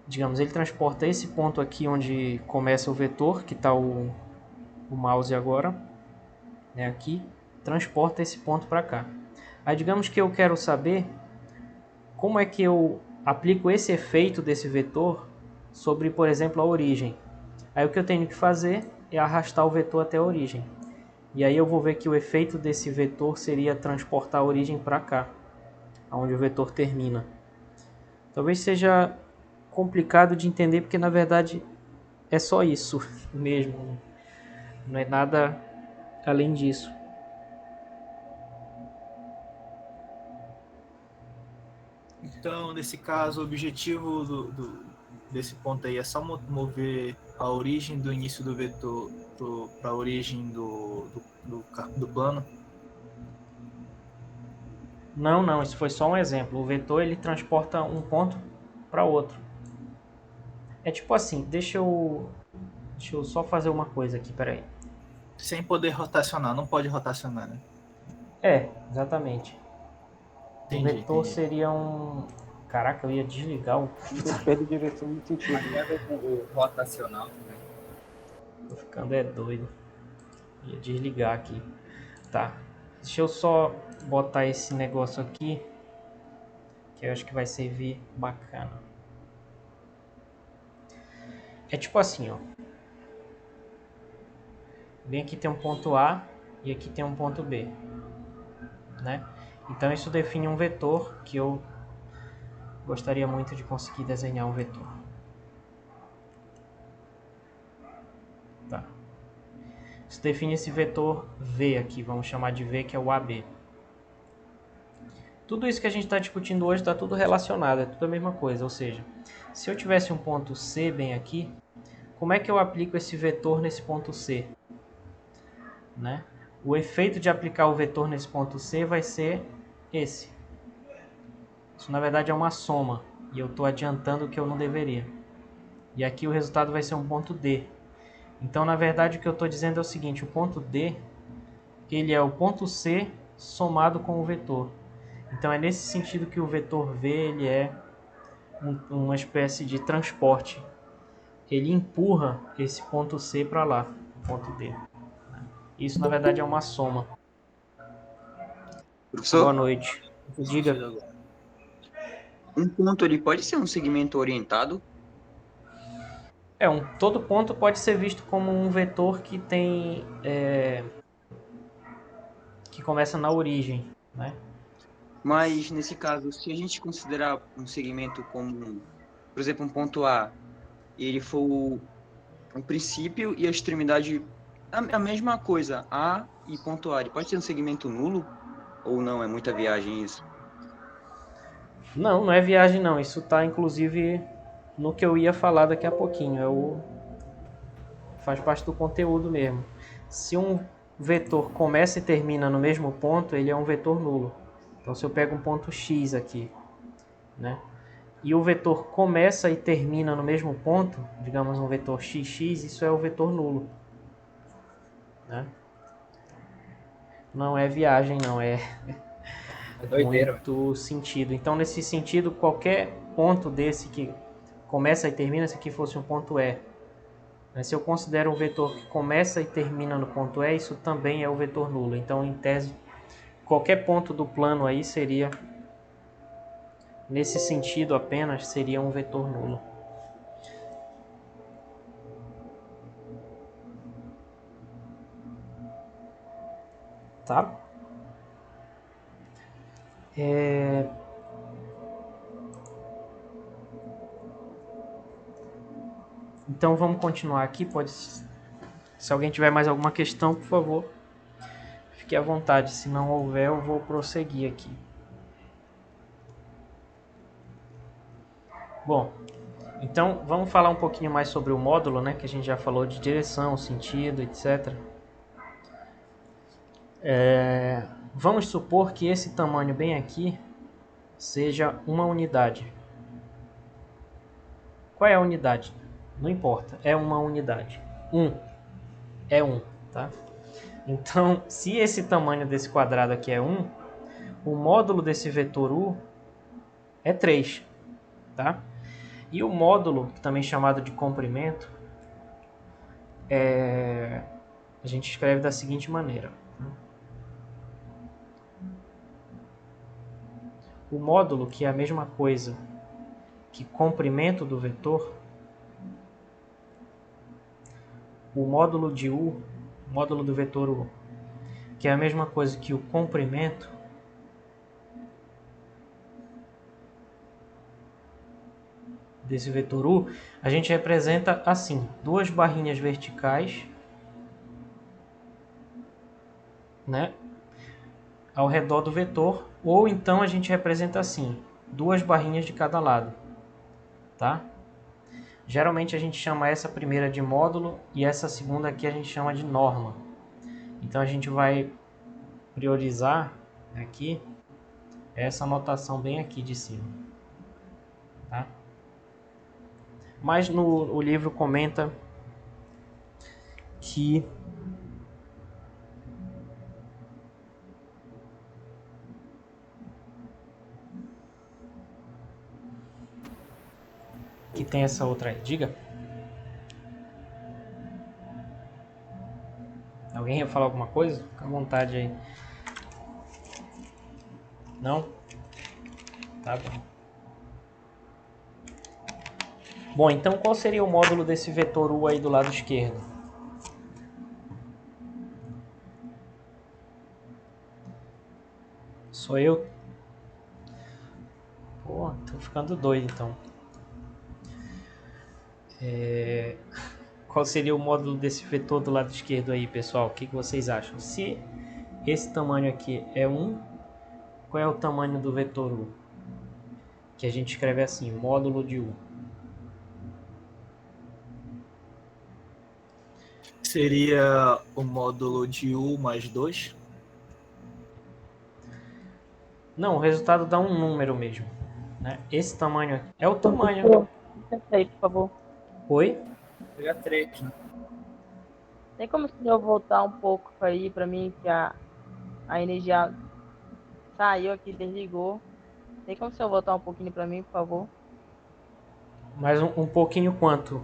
Digamos, ele transporta esse ponto aqui onde começa o vetor, que está o mouse agora, né, aqui, transporta esse ponto para cá. Aí digamos que eu quero saber como é que eu aplico esse efeito desse vetor sobre, por exemplo, a origem. Aí o que eu tenho que fazer é arrastar o vetor até a origem. E aí eu vou ver que o efeito desse vetor seria transportar a origem para cá, onde o vetor termina. Talvez seja complicado de entender, porque na verdade é só isso mesmo. Não é nada além disso. Então, nesse caso, o objetivo desse ponto aí é só mover a origem do início do vetor para a origem do plano? Não, isso foi só um exemplo. O vetor ele transporta um ponto para outro. É tipo assim, deixa eu só fazer uma coisa aqui, peraí. Sem poder rotacionar, não pode rotacionar, né? Exatamente. Entendi, O vetor entendi. seria um... Caraca, eu ia desligar o... Perde direção no sentido. Tem a ver com o rotacional também. Tô ficando doido. Ia desligar aqui. Tá. Deixa eu só botar esse negócio aqui, que eu acho que vai servir bacana. É tipo assim, ó. Bem aqui tem um ponto A e aqui tem um ponto B, né? Então isso define um vetor que eu gostaria muito de conseguir desenhar um vetor. Tá. Isso define esse vetor V aqui, vamos chamar de V, que é o AB. Tudo isso que a gente está discutindo hoje está tudo relacionado, é tudo a mesma coisa. Ou seja, se eu tivesse um ponto C bem aqui, como é que eu aplico esse vetor nesse ponto C? Né? O efeito de aplicar o vetor nesse ponto C vai ser esse. Isso na verdade é uma soma, e eu estou adiantando o que eu não deveria. E aqui o resultado vai ser um ponto D. Então na verdade o que eu estou dizendo é o seguinte, o ponto D ele é o ponto C somado com o vetor. Então é nesse sentido que o vetor V ele é uma espécie de transporte. Ele empurra esse ponto C para lá, o ponto D. Isso na verdade é uma soma. Professor, boa noite. Diga. Um ponto ele pode ser um segmento orientado? Todo ponto pode ser visto como um vetor que tem que começa na origem, né? Mas nesse caso, se a gente considerar um segmento como, por exemplo, um ponto A, ele for o princípio e a extremidade a mesma coisa, A e ponto A, ele pode ser um segmento nulo ou não? É muita viagem isso? Não é viagem não. Isso está inclusive no que eu ia falar daqui a pouquinho. Faz parte do conteúdo mesmo. Se um vetor começa e termina no mesmo ponto, ele é um vetor nulo. Então se eu pego um ponto X aqui, né? E o vetor começa e termina no mesmo ponto, digamos um vetor XX, isso é o vetor nulo, né? Não é viagem, não, é doideira. Muito sentido. Então, nesse sentido, qualquer ponto desse que começa e termina, se aqui fosse um ponto E, né? Se eu considero um vetor que começa e termina no ponto E, isso também é o vetor nulo. Então, em tese, qualquer ponto do plano aí seria, nesse sentido apenas, seria um vetor nulo. Tá? Então vamos continuar aqui. Se alguém tiver mais alguma questão, por favor, fique à vontade. Se não houver, eu vou prosseguir aqui. Bom, então vamos falar um pouquinho mais sobre o módulo, né? Que a gente já falou de direção, sentido, etc. Vamos supor que esse tamanho bem aqui seja uma unidade. Qual é a unidade? Não importa, é uma unidade. 1 é 1, tá? Então, se esse tamanho desse quadrado aqui é 1, o módulo desse vetor U é 3, tá? E o módulo, também chamado de comprimento, a gente escreve da seguinte maneira. O módulo, que é a mesma coisa que comprimento do vetor, o módulo de U, módulo do vetor U, que é a mesma coisa que o comprimento, desse vetor U, a gente representa assim, duas barrinhas verticais, né, ao redor do vetor, ou então a gente representa assim, duas barrinhas de cada lado, tá? Geralmente a gente chama essa primeira de módulo e essa segunda aqui a gente chama de norma. Então a gente vai priorizar aqui essa anotação bem aqui de cima, tá? Mas o livro comenta que tem essa outra aí. Diga. Alguém ia falar alguma coisa? Fica à vontade aí. Não? Tá bom. Bom, então qual seria o módulo desse vetor U aí do lado esquerdo? Sou eu? Pô, tô ficando doido então. Qual seria o módulo desse vetor do lado esquerdo aí, pessoal? O que vocês acham? Se esse tamanho aqui é 1, qual é o tamanho do vetor U? Que a gente escreve assim, módulo de U. Seria o módulo de U mais 2? Não, o resultado dá um número mesmo, né? Esse tamanho aqui é o tamanho. Aí, por favor. Oi? Seria 3, né? Tem como o senhor voltar um pouco aí pra mim, que a energia saiu aqui, desligou. Tem como o senhor voltar um pouquinho pra mim, por favor? Mais um pouquinho quanto?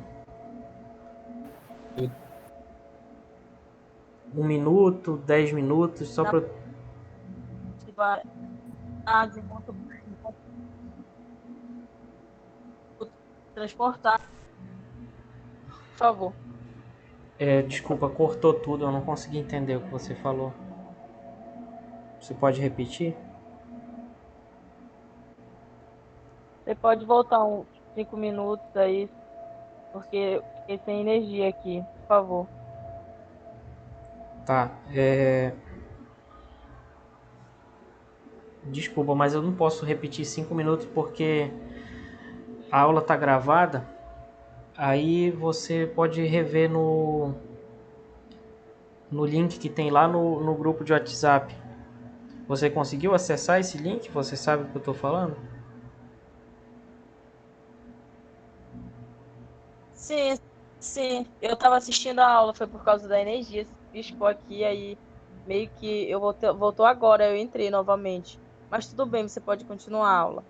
1 minuto, 10 minutos, só para... Transportar. Por favor. Desculpa, cortou tudo, eu não consegui entender o que você falou. Você pode repetir? Você pode voltar uns 5 minutos aí, porque eu fiquei sem energia aqui, por favor. Tá, Desculpa, mas eu não posso repetir 5 minutos porque a aula tá gravada. Aí você pode rever no link que tem lá no grupo de WhatsApp. Você conseguiu acessar esse link? Você sabe o que eu tô falando? Sim, sim. Eu tava assistindo a aula, foi por causa da energia. Piscou aqui, aí meio que eu voltou agora, eu entrei novamente. Mas tudo bem, você pode continuar a aula.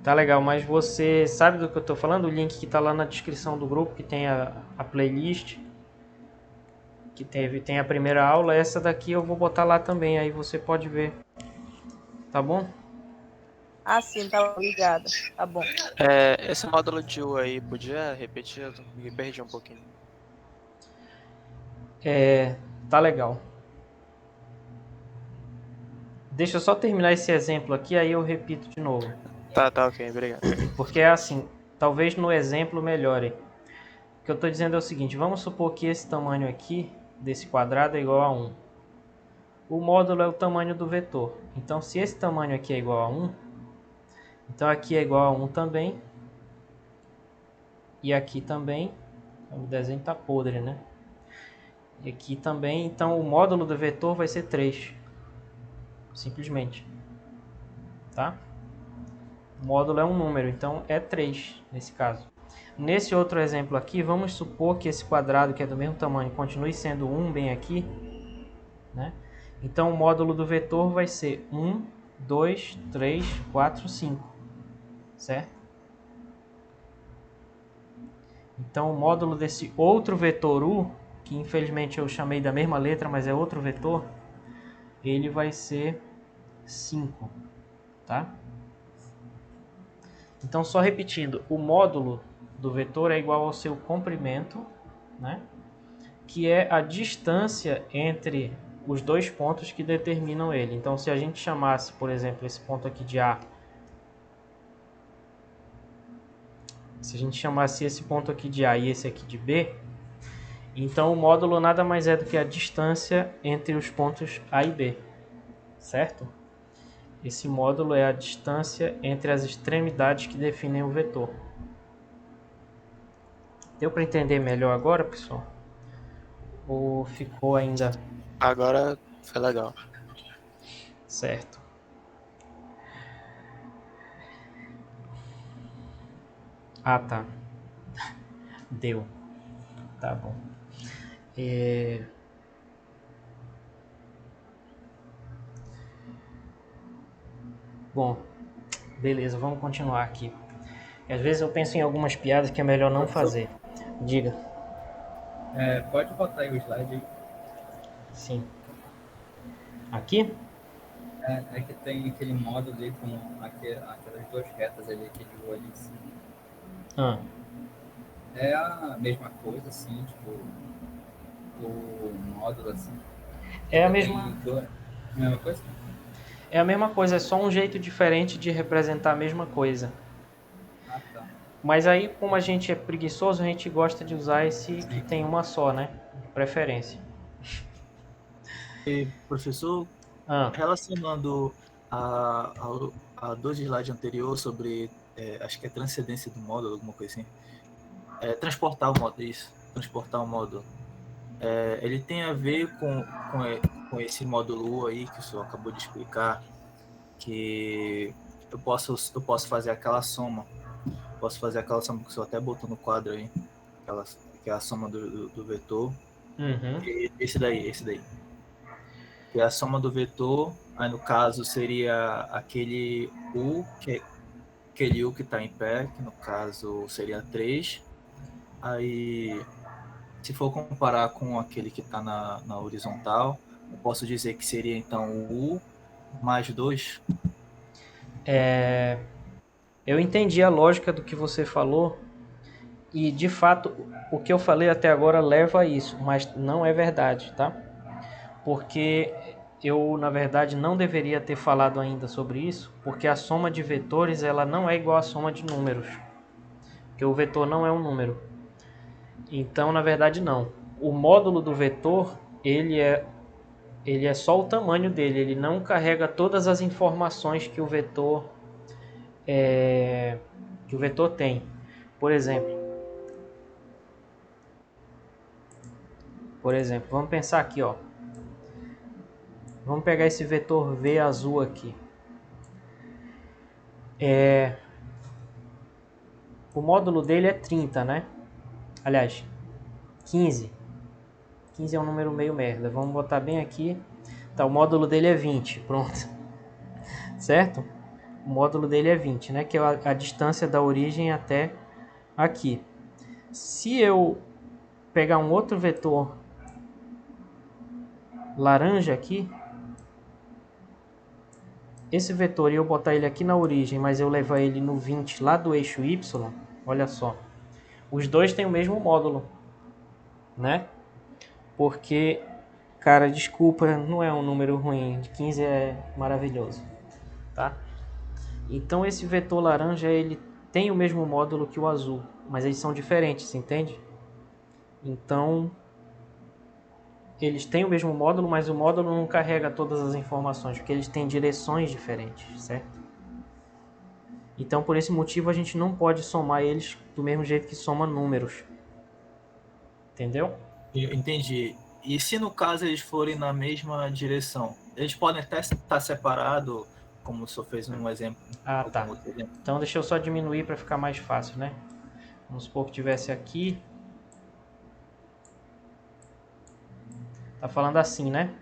Tá legal, mas você sabe do que eu tô falando? O link que tá lá na descrição do grupo, que tem a playlist, que tem a primeira aula, essa daqui eu vou botar lá também, aí você pode ver. Tá bom? Ah, sim, tá ligada. Tá bom. Esse módulo de U aí, podia repetir? Eu me perdi um pouquinho. Tá legal. Deixa eu só terminar esse exemplo aqui, aí eu repito de novo. Tá ok, obrigado. Porque é assim, talvez no exemplo melhore. O que eu estou dizendo é o seguinte, vamos supor que esse tamanho aqui, desse quadrado, é igual a 1. O módulo é o tamanho do vetor. Então, se esse tamanho aqui é igual a 1, então aqui é igual a 1 também. E aqui também. O desenho está podre, né? E aqui também. Então, o módulo do vetor vai ser 3. Simplesmente. Tá? O módulo é um número, então é 3 nesse caso. Nesse outro exemplo aqui, vamos supor que esse quadrado, que é do mesmo tamanho, continue sendo 1 bem aqui, né? Então o módulo do vetor vai ser 1, 2, 3, 4, 5, certo? Então o módulo desse outro vetor u, que infelizmente eu chamei da mesma letra, mas é outro vetor, ele vai ser 5, tá? Então, só repetindo, o módulo do vetor é igual ao seu comprimento, né? Que é a distância entre os dois pontos que determinam ele. Então, se a gente chamasse, por exemplo, esse ponto aqui de A, se a gente chamasse esse ponto aqui de A e esse aqui de B, então o módulo nada mais é do que a distância entre os pontos A e B, certo? Esse módulo é a distância entre as extremidades que definem o vetor. Deu para entender melhor agora, pessoal? Ou ficou ainda... Agora foi legal. Certo. Ah, tá. Deu. Tá bom. Bom, beleza, vamos continuar aqui. Às vezes eu penso em algumas piadas que é melhor não fazer. Diga. Pode botar aí o slide aí. Sim. Aqui? É que tem aquele módulo ali com aquelas duas retas ali, aquele U ali em cima. Ah. É a mesma coisa, assim, tipo, o módulo, assim. É a mesma coisa? É a mesma coisa, é só um jeito diferente de representar a mesma coisa. Ah, tá. Mas aí, como a gente é preguiçoso, a gente gosta de usar esse que tem uma só, né? De preferência. E, professor, relacionando a dois slides anteriores sobre, acho que é transcendência do módulo, alguma coisa assim. Transportar o módulo, isso. Transportar o módulo. Ele tem a ver com esse módulo U aí que o senhor acabou de explicar, que eu posso fazer aquela soma. Posso fazer aquela soma que o senhor até botou no quadro aí, que é a soma do vetor. Uhum. E esse daí. Que é a soma do vetor, aí no caso seria aquele U, aquele U que está em pé, que no caso seria 3. Aí, se for comparar com aquele que está na horizontal, eu posso dizer que seria então o U mais 2. Eu entendi a lógica do que você falou e, de fato, o que eu falei até agora leva a isso, mas não é verdade, tá? Porque eu, na verdade, não deveria ter falado ainda sobre isso, porque a soma de vetores ela não é igual à soma de números, porque o vetor não é um número. Então, na verdade, não. O módulo do vetor, ele é só o tamanho dele, ele não carrega todas as informações que o vetor tem. Por exemplo, vamos pensar aqui, ó. Vamos pegar esse vetor V azul aqui. O módulo dele é 30, né? Aliás, 15. 15 é um número meio merda. Vamos botar bem aqui. Tá, o módulo dele é 20. Pronto. Certo? O módulo dele é 20, né? Que é a distância da origem até aqui. Se eu pegar um outro vetor laranja aqui, esse vetor e eu botar ele aqui na origem, mas eu levar ele no 20 lá do eixo Y, olha só. Os dois têm o mesmo módulo, né? Porque, cara, desculpa, não é um número ruim. 15 é maravilhoso, tá? Então esse vetor laranja, ele tem o mesmo módulo que o azul, mas eles são diferentes, entende? Então, eles têm o mesmo módulo, mas o módulo não carrega todas as informações, porque eles têm direções diferentes, certo? Então, por esse motivo, a gente não pode somar eles do mesmo jeito que soma números. Entendeu? Entendi. E se no caso eles forem na mesma direção, eles podem até estar separados, como o senhor fez um exemplo. Ah, tá. Então deixa eu só diminuir para ficar mais fácil, né? Vamos supor que tivesse aqui. Tá falando assim, né?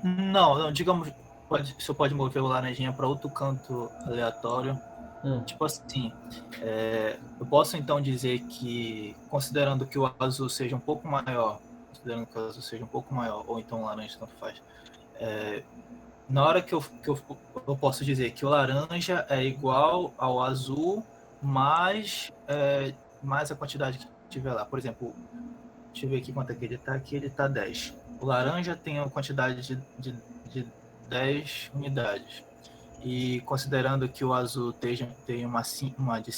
Não, digamos, o senhor pode mover o laranjinha para outro canto aleatório. Tipo assim, eu posso então dizer que, considerando que o azul seja um pouco maior, ou então o laranja, tanto faz, na hora que eu posso dizer que o laranja é igual ao azul mais a quantidade que tiver lá. Por exemplo, deixa eu ver aqui quanto é que ele está. Aqui ele está 10. O laranja tem a quantidade de 10 unidades. E considerando que o azul tem uma de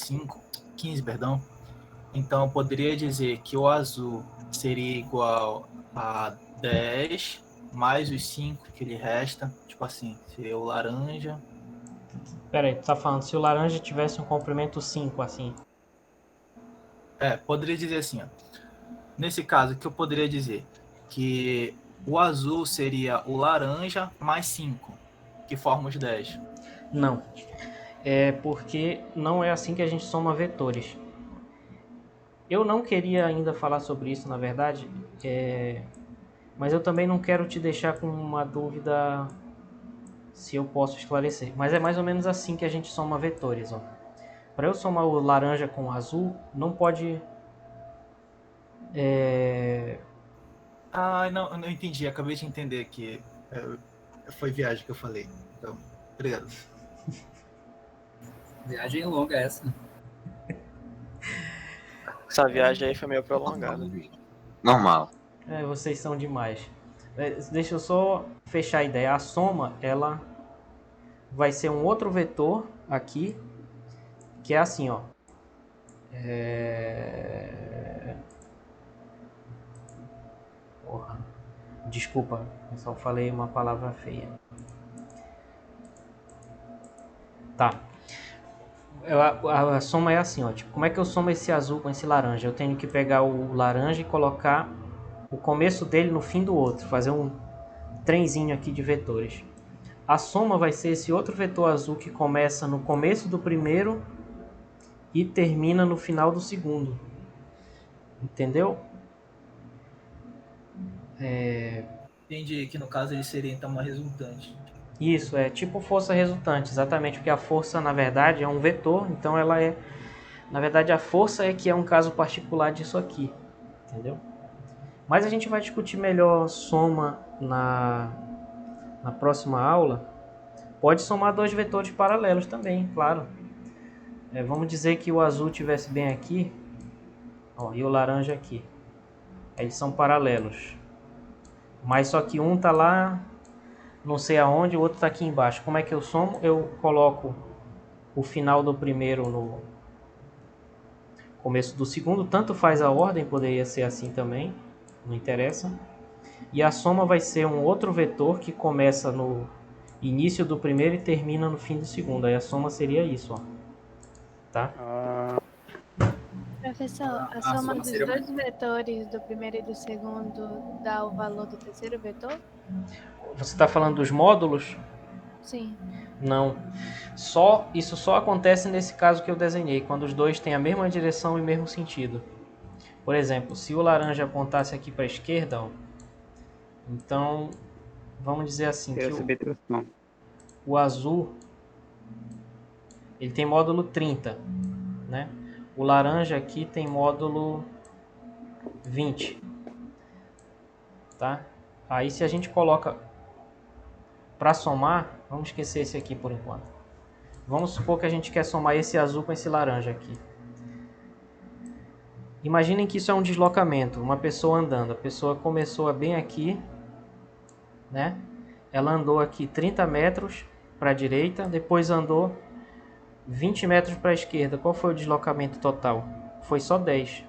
15, perdão, então eu poderia dizer que o azul seria igual a 10 mais os 5 que lhe resta, tipo assim, seria o laranja. Pera aí, tu tá falando se o laranja tivesse um comprimento 5, assim. Poderia dizer assim, ó. Nesse caso, que eu poderia dizer que o azul seria o laranja mais 5, que forma os 10. Não, é porque não é assim que a gente soma vetores. Eu não queria ainda falar sobre isso, na verdade, mas eu também não quero te deixar com uma dúvida se eu posso esclarecer. Mas é mais ou menos assim que a gente soma vetores. Para eu somar o laranja com o azul, não pode... Não, eu não entendi, acabei de entender que foi viagem que eu falei. Então, obrigado. Viagem longa essa. Essa viagem aí foi meio prolongada. Normal. Vocês são demais. Deixa eu só fechar a ideia. A soma, ela vai ser um outro vetor aqui, que é assim, ó. Porra. Desculpa, eu só falei uma palavra feia. Tá. A soma é assim, ó. Tipo, como é que eu somo esse azul com esse laranja? Eu tenho que pegar o laranja e colocar o começo dele no fim do outro. Fazer um trenzinho aqui de vetores. A soma vai ser esse outro vetor azul que começa no começo do primeiro e termina no final do segundo. Entendeu? Entendi que no caso ele seria então uma resultante. Isso, é tipo força resultante, exatamente, porque a força na verdade é um vetor, então ela é... Na verdade a força é que é um caso particular disso aqui, entendeu? Mas a gente vai discutir melhor soma na próxima aula. Pode somar dois vetores paralelos também, claro. Vamos dizer que o azul estivesse bem aqui, ó, e o laranja aqui. Eles são paralelos. Mas só que um tá lá, não sei aonde, o outro tá aqui embaixo. Como é que eu somo? Eu coloco o final do primeiro no começo do segundo. Tanto faz a ordem, poderia ser assim também, não interessa. E a soma vai ser um outro vetor que começa no início do primeiro e termina no fim do segundo. Aí a soma seria isso, ó. Tá? Professor, a soma dos dois vetores do primeiro e do segundo dá o valor do terceiro vetor? Você está falando dos módulos? Sim. Não. Isso só acontece nesse caso que eu desenhei, quando os dois têm a mesma direção e o mesmo sentido. Por exemplo, se o laranja apontasse aqui para a esquerda, ó, então vamos dizer assim que o azul ele tem módulo 30, né? O laranja aqui tem módulo 20, tá? Aí se a gente coloca para somar, vamos esquecer esse aqui por enquanto. Vamos supor que a gente quer somar esse azul com esse laranja aqui. Imaginem que isso é um deslocamento, uma pessoa andando. A pessoa começou bem aqui, né? Ela andou aqui 30 metros para a direita, depois andou 20 metros para a esquerda. Qual foi o deslocamento total? Foi só 10.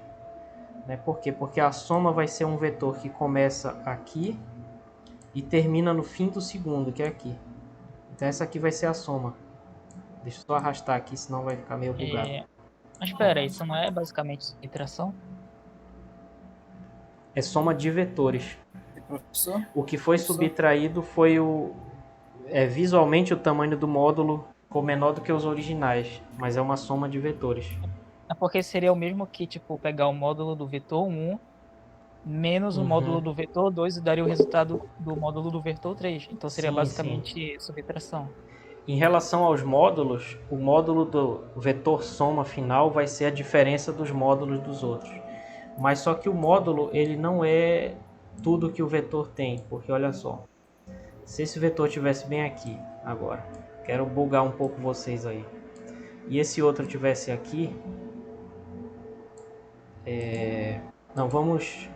Né? Por quê? Porque a soma vai ser um vetor que começa aqui e termina no fim do segundo, que é aqui. Então essa aqui vai ser a soma. Deixa eu só arrastar aqui, senão vai ficar meio bugado. Mas espera, isso não é basicamente subtração? É soma de vetores. Professor? O que foi subtraído foi visualmente o tamanho do módulo ficou menor do que os originais, mas é uma soma de vetores. É porque seria o mesmo que, tipo, pegar o módulo do vetor 1 menos o módulo do vetor 2 e daria o resultado do módulo do vetor 3. Então seria Sim, basicamente subtração. Em relação aos módulos, o módulo do vetor soma final vai ser a diferença dos módulos dos outros. Mas só que o módulo, ele não é tudo que o vetor tem, porque olha só. Se esse vetor tivesse bem aqui, agora, quero bugar um pouco vocês aí, e esse outro tivesse aqui, não, vamos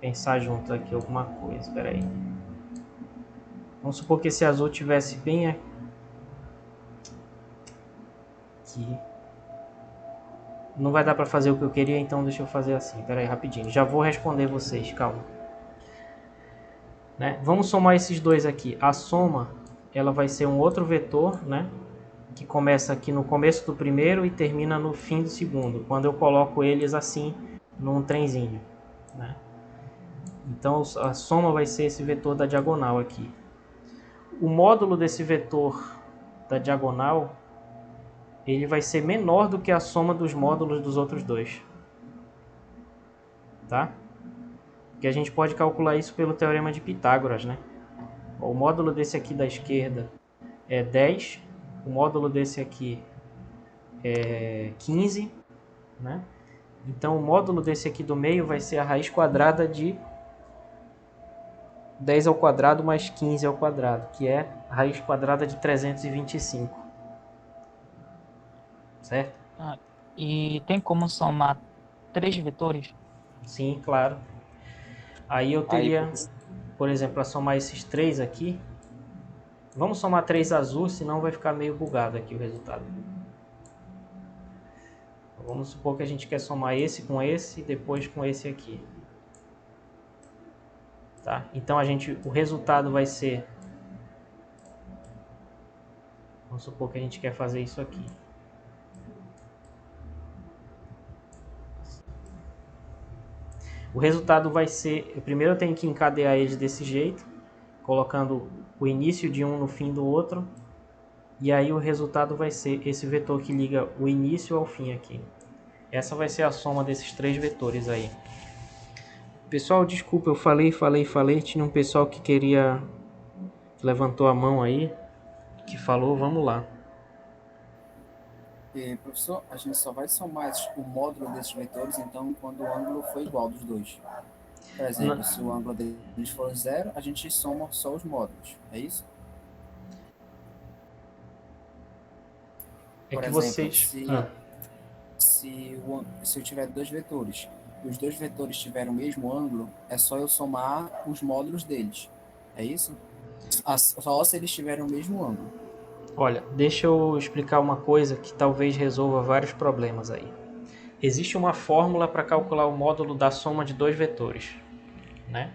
pensar junto aqui alguma coisa, espera aí. Vamos supor que esse azul tivesse bem aqui. Não vai dar para fazer o que eu queria, então deixa eu fazer assim. Espera aí, rapidinho. Já vou responder vocês, calma. Né? Vamos somar esses dois aqui. A soma, ela vai ser um outro vetor, né? Que começa aqui no começo do primeiro e termina no fim do segundo. Quando eu coloco eles assim, num trenzinho, né? Então a soma vai ser esse vetor da diagonal aqui. O módulo desse vetor da diagonal, ele vai ser menor do que a soma dos módulos dos outros dois. Tá? Que a gente pode calcular isso pelo teorema de Pitágoras, né? O módulo desse aqui da esquerda é 10, o módulo desse aqui é 15, né? Então o módulo desse aqui do meio vai ser a raiz quadrada de 10 ao quadrado mais 15 ao quadrado, que é a raiz quadrada de 325. Certo? E tem como somar 3 vetores? Sim, claro. Aí eu teria, por exemplo, para somar esses 3 aqui. Vamos somar 3 azul, senão vai ficar meio bugado aqui o resultado. Vamos supor que a gente quer somar esse com esse e depois com esse aqui. Tá? Então o resultado vai ser... Vamos supor que a gente quer fazer isso aqui. O resultado vai ser... Primeiro eu tenho que encadear eles desse jeito, colocando o início de um no fim do outro. E aí o resultado vai ser esse vetor que liga o início ao fim aqui. Essa vai ser a soma desses 3 vetores aí. Pessoal, desculpa, eu falei. Tinha um pessoal que queria... Levantou a mão aí, que falou, vamos lá. Professor, a gente só vai somar o módulo desses vetores, então, quando o ângulo for igual dos dois. Por exemplo, se o ângulo deles for 0, a gente soma só os módulos, é isso? É por que exemplo, vocês... se eu tiver 2 vetores, e os 2 vetores tiverem o mesmo ângulo, é só eu somar os módulos deles, é isso? Só se eles tiverem o mesmo ângulo. Olha, deixa eu explicar uma coisa que talvez resolva vários problemas aí. Existe uma fórmula para calcular o módulo da soma de 2 vetores, né?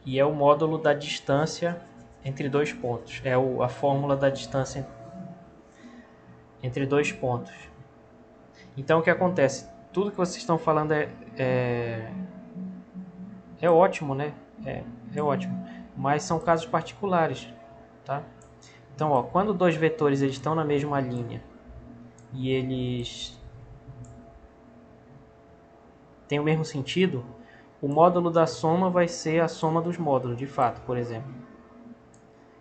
E é o módulo da distância entre 2 pontos. É a fórmula da distância entre 2 pontos. Então o que acontece? Tudo que vocês estão falando é ótimo, né? É ótimo. Mas são casos particulares, tá? Então, ó, quando 2 vetores eles estão na mesma linha e eles têm o mesmo sentido, o módulo da soma vai ser a soma dos módulos, de fato, por exemplo.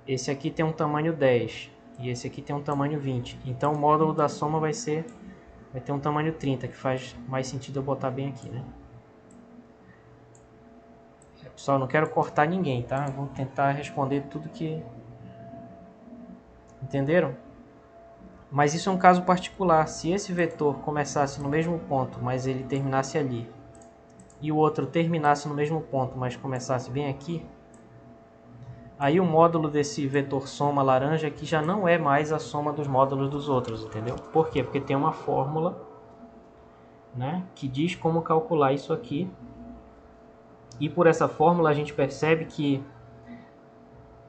Esse aqui tem um tamanho 10 e esse aqui tem um tamanho 20. Então, o módulo da soma vai ter um tamanho 30, que faz mais sentido eu botar bem aqui, né? Pessoal, não quero cortar ninguém, tá? Vou tentar responder tudo que... Entenderam? Mas isso é um caso particular. Se esse vetor começasse no mesmo ponto, mas ele terminasse ali, e o outro terminasse no mesmo ponto, mas começasse bem aqui, aí o módulo desse vetor soma laranja aqui já não é mais a soma dos módulos dos outros, entendeu? Por quê? Porque tem uma fórmula né, que diz como calcular isso aqui. E por essa fórmula a gente percebe que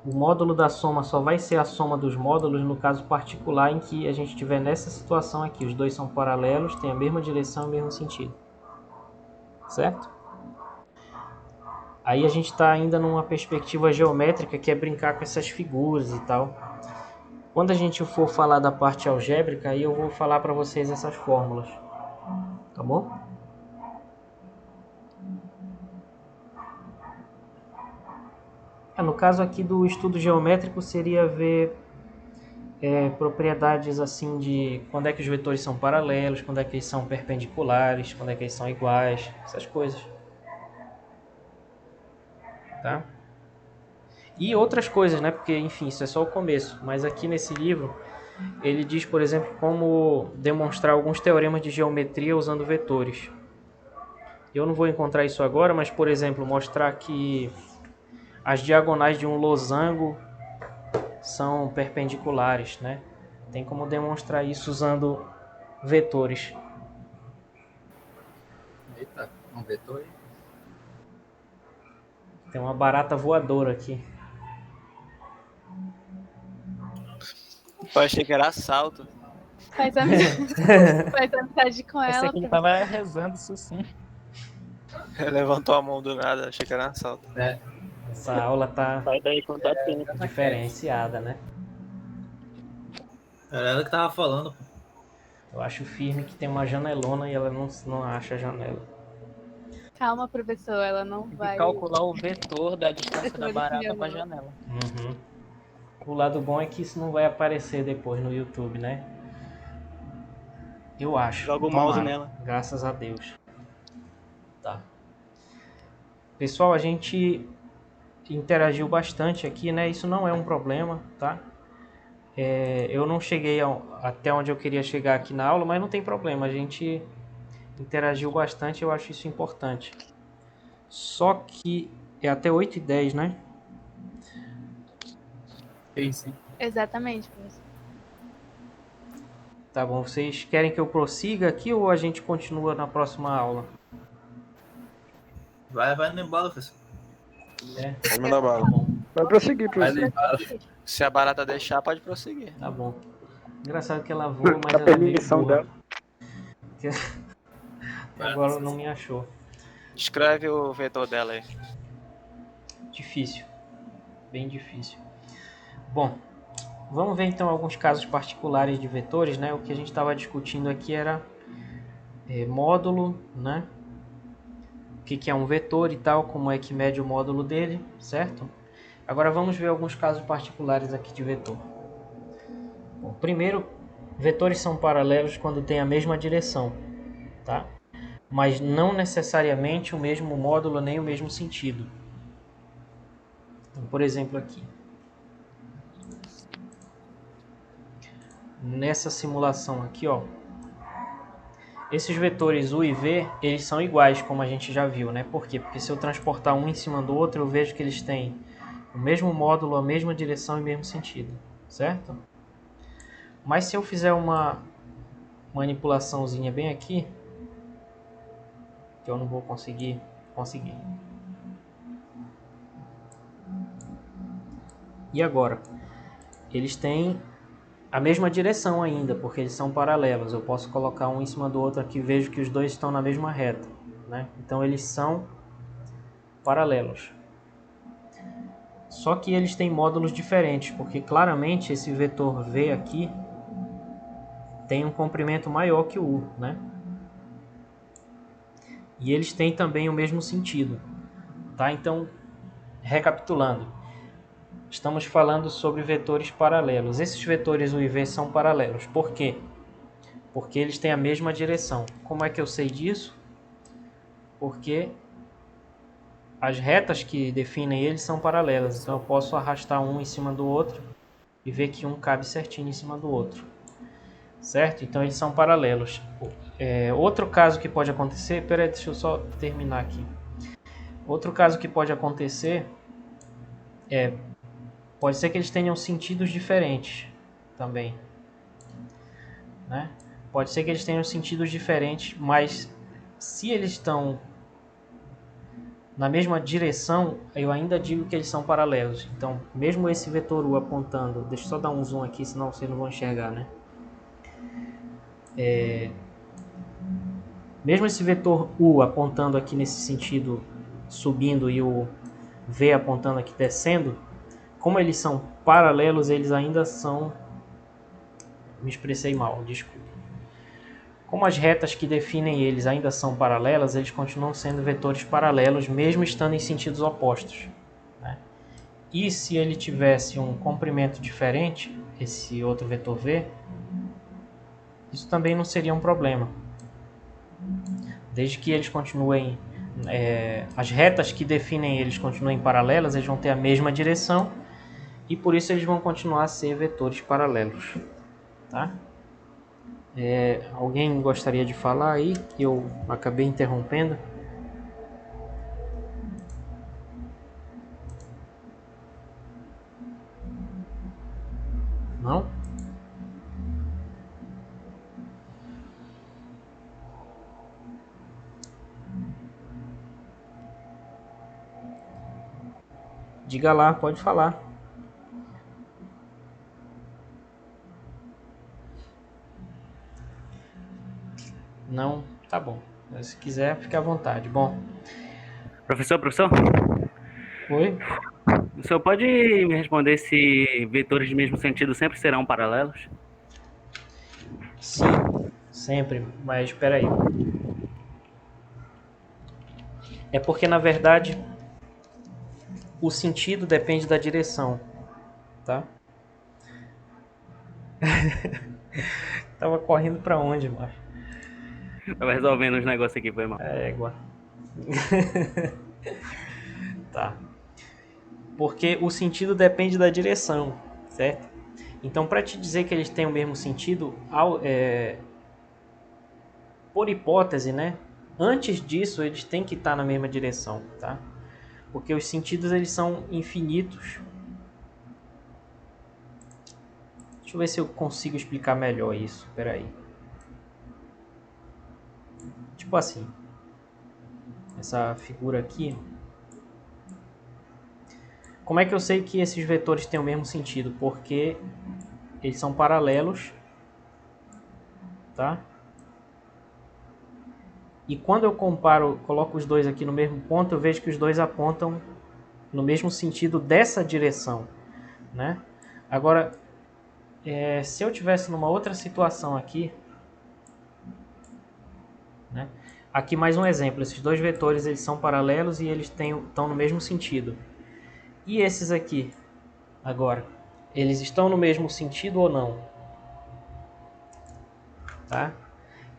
o módulo da soma só vai ser a soma dos módulos no caso particular em que a gente estiver nessa situação aqui. Os dois são paralelos, têm a mesma direção e o mesmo sentido. Certo? Aí a gente está ainda numa perspectiva geométrica, que é brincar com essas figuras e tal. Quando a gente for falar da parte algébrica, aí eu vou falar para vocês essas fórmulas. Tá bom? No caso aqui do estudo geométrico seria ver propriedades assim de quando é que os vetores são paralelos, quando é que eles são perpendiculares, quando é que eles são iguais, essas coisas. Tá? E outras coisas, né? Porque, enfim, isso é só o começo. Mas aqui nesse livro, ele diz, por exemplo, como demonstrar alguns teoremas de geometria usando vetores. Eu não vou encontrar isso agora, mas, por exemplo, mostrar que as diagonais de um losango são perpendiculares, né? Tem como demonstrar isso usando vetores. Eita, um vetor aí. Tem uma barata voadora aqui. Eu achei que era assalto. Faz amizade com Esse ela. aqui tava rezando isso sim. Levantou a mão do nada, achei que era assalto. Essa aula tá Sai daí com diferenciada, né? Era ela que tava falando. Eu acho firme que tem uma janelona e ela não acha a janela. Calma, professor, ela não Tem vai. que calcular o vetor da distância da barata pra janela. Uhum. O lado bom é que isso não vai aparecer depois no YouTube, né? Eu acho. Joga o mouse Tomara. nela. Graças a Deus. Tá. Pessoal, a gente interagiu bastante aqui, né? Isso não é um problema, tá? Eu não cheguei até onde eu queria chegar aqui na aula, mas não tem problema. A gente interagiu bastante, eu acho isso importante. Só que é até 8h10, né? Sim. Exatamente, professor. Tá bom, vocês querem que eu prossiga aqui ou a gente continua na próxima aula? Vai no embalo, professor. Pode mandar bala. Vai prosseguir, Vai professor. no embalo. Se a barata deixar, pode prosseguir. Tá bom. Engraçado que ela voa, mas A ela é meio permissão burra. dela. Até agora não me achou. Descreve o vetor dela aí. Difícil. Bem difícil. Bom, vamos ver então alguns casos particulares de vetores, né? O que a gente estava discutindo aqui era módulo, né? O que é um vetor e tal, como é que mede o módulo dele, certo? Agora vamos ver alguns casos particulares aqui de vetor. Bom, primeiro, vetores são paralelos quando têm a mesma direção, tá? Mas não necessariamente o mesmo módulo nem o mesmo sentido. Então, por exemplo, aqui. Nessa simulação aqui, ó, esses vetores U e V, eles são iguais, como a gente já viu, né? Por quê? Porque se eu transportar um em cima do outro, eu vejo que eles têm o mesmo módulo, a mesma direção e o mesmo sentido, certo? Mas se eu fizer uma manipulaçãozinha bem aqui, que eu não vou conseguir. E agora? Eles têm a mesma direção ainda, porque eles são paralelos. Eu posso colocar um em cima do outro aqui e vejo que os dois estão na mesma reta, né? Então eles são paralelos. Só que eles têm módulos diferentes, porque claramente esse vetor V aqui tem um comprimento maior que o U, né? E eles têm também o mesmo sentido, tá? Então, recapitulando, estamos falando sobre vetores paralelos. Esses vetores U e V são paralelos. Por quê? Porque eles têm a mesma direção. Como é que eu sei disso? Porque as retas que definem eles são paralelas. Então eu posso arrastar um em cima do outro e ver que um cabe certinho em cima do outro. Certo? Então eles são paralelos. Outro caso que pode acontecer... Peraí, deixa eu só terminar aqui. Outro caso que pode acontecer pode ser que eles tenham sentidos diferentes também, né? Pode ser que eles tenham sentidos diferentes, mas se eles estão na mesma direção, eu ainda digo que eles são paralelos. Então, mesmo esse vetor U apontando... Deixa eu só dar um zoom aqui, senão vocês não vão enxergar, né? Mesmo esse vetor U apontando aqui nesse sentido subindo e o V apontando aqui descendo, como eles são paralelos, eles ainda são... Me expressei mal, desculpa. Como as retas que definem eles ainda são paralelas, eles continuam sendo vetores paralelos, mesmo estando em sentidos opostos, né? E se ele tivesse um comprimento diferente, esse outro vetor V, isso também não seria um problema. Desde que eles continuem, as retas que definem eles continuem paralelas, eles vão ter a mesma direção e por isso eles vão continuar a ser vetores paralelos, tá? Alguém gostaria de falar aí, que eu acabei interrompendo? Não? Diga lá, pode falar. Não? Tá bom. Se quiser, fique à vontade. Bom. Professor? Oi? O senhor pode me responder se vetores de mesmo sentido sempre serão paralelos? Sim, sempre. Mas espera aí. É porque, na verdade, o sentido depende da direção, tá? Tava correndo pra onde, macho? Tava resolvendo os negócios aqui, foi mal. Igual. Tá. Porque o sentido depende da direção, certo? Então, para te dizer que eles têm o mesmo sentido, por hipótese, né? Antes disso, eles têm que estar na mesma direção, tá? Porque os sentidos, eles são infinitos. Deixa eu ver se eu consigo explicar melhor isso. Espera aí. Tipo assim. Essa figura aqui. Como é que eu sei que esses vetores têm o mesmo sentido? Porque eles são paralelos, tá? E quando eu comparo, coloco os dois aqui no mesmo ponto, eu vejo que os dois apontam no mesmo sentido dessa direção, né? Agora, se eu tivesse numa outra situação aqui, né? Aqui mais um exemplo, esses dois vetores eles são paralelos e eles estão no mesmo sentido. E esses aqui, agora, eles estão no mesmo sentido ou não? Tá?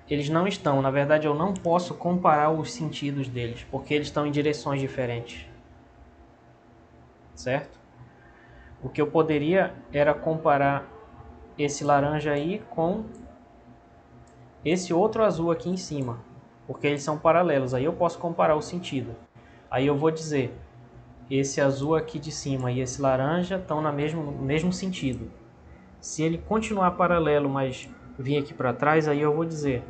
Eles não estão, na verdade eu não posso comparar os sentidos deles, porque eles estão em direções diferentes. Certo? O que eu poderia era comparar esse laranja aí com esse outro azul aqui em cima, porque eles são paralelos, aí eu posso comparar o sentido. Aí eu vou dizer, esse azul aqui de cima e esse laranja estão no mesmo sentido. Se ele continuar paralelo, mas vir aqui para trás, aí eu vou dizer,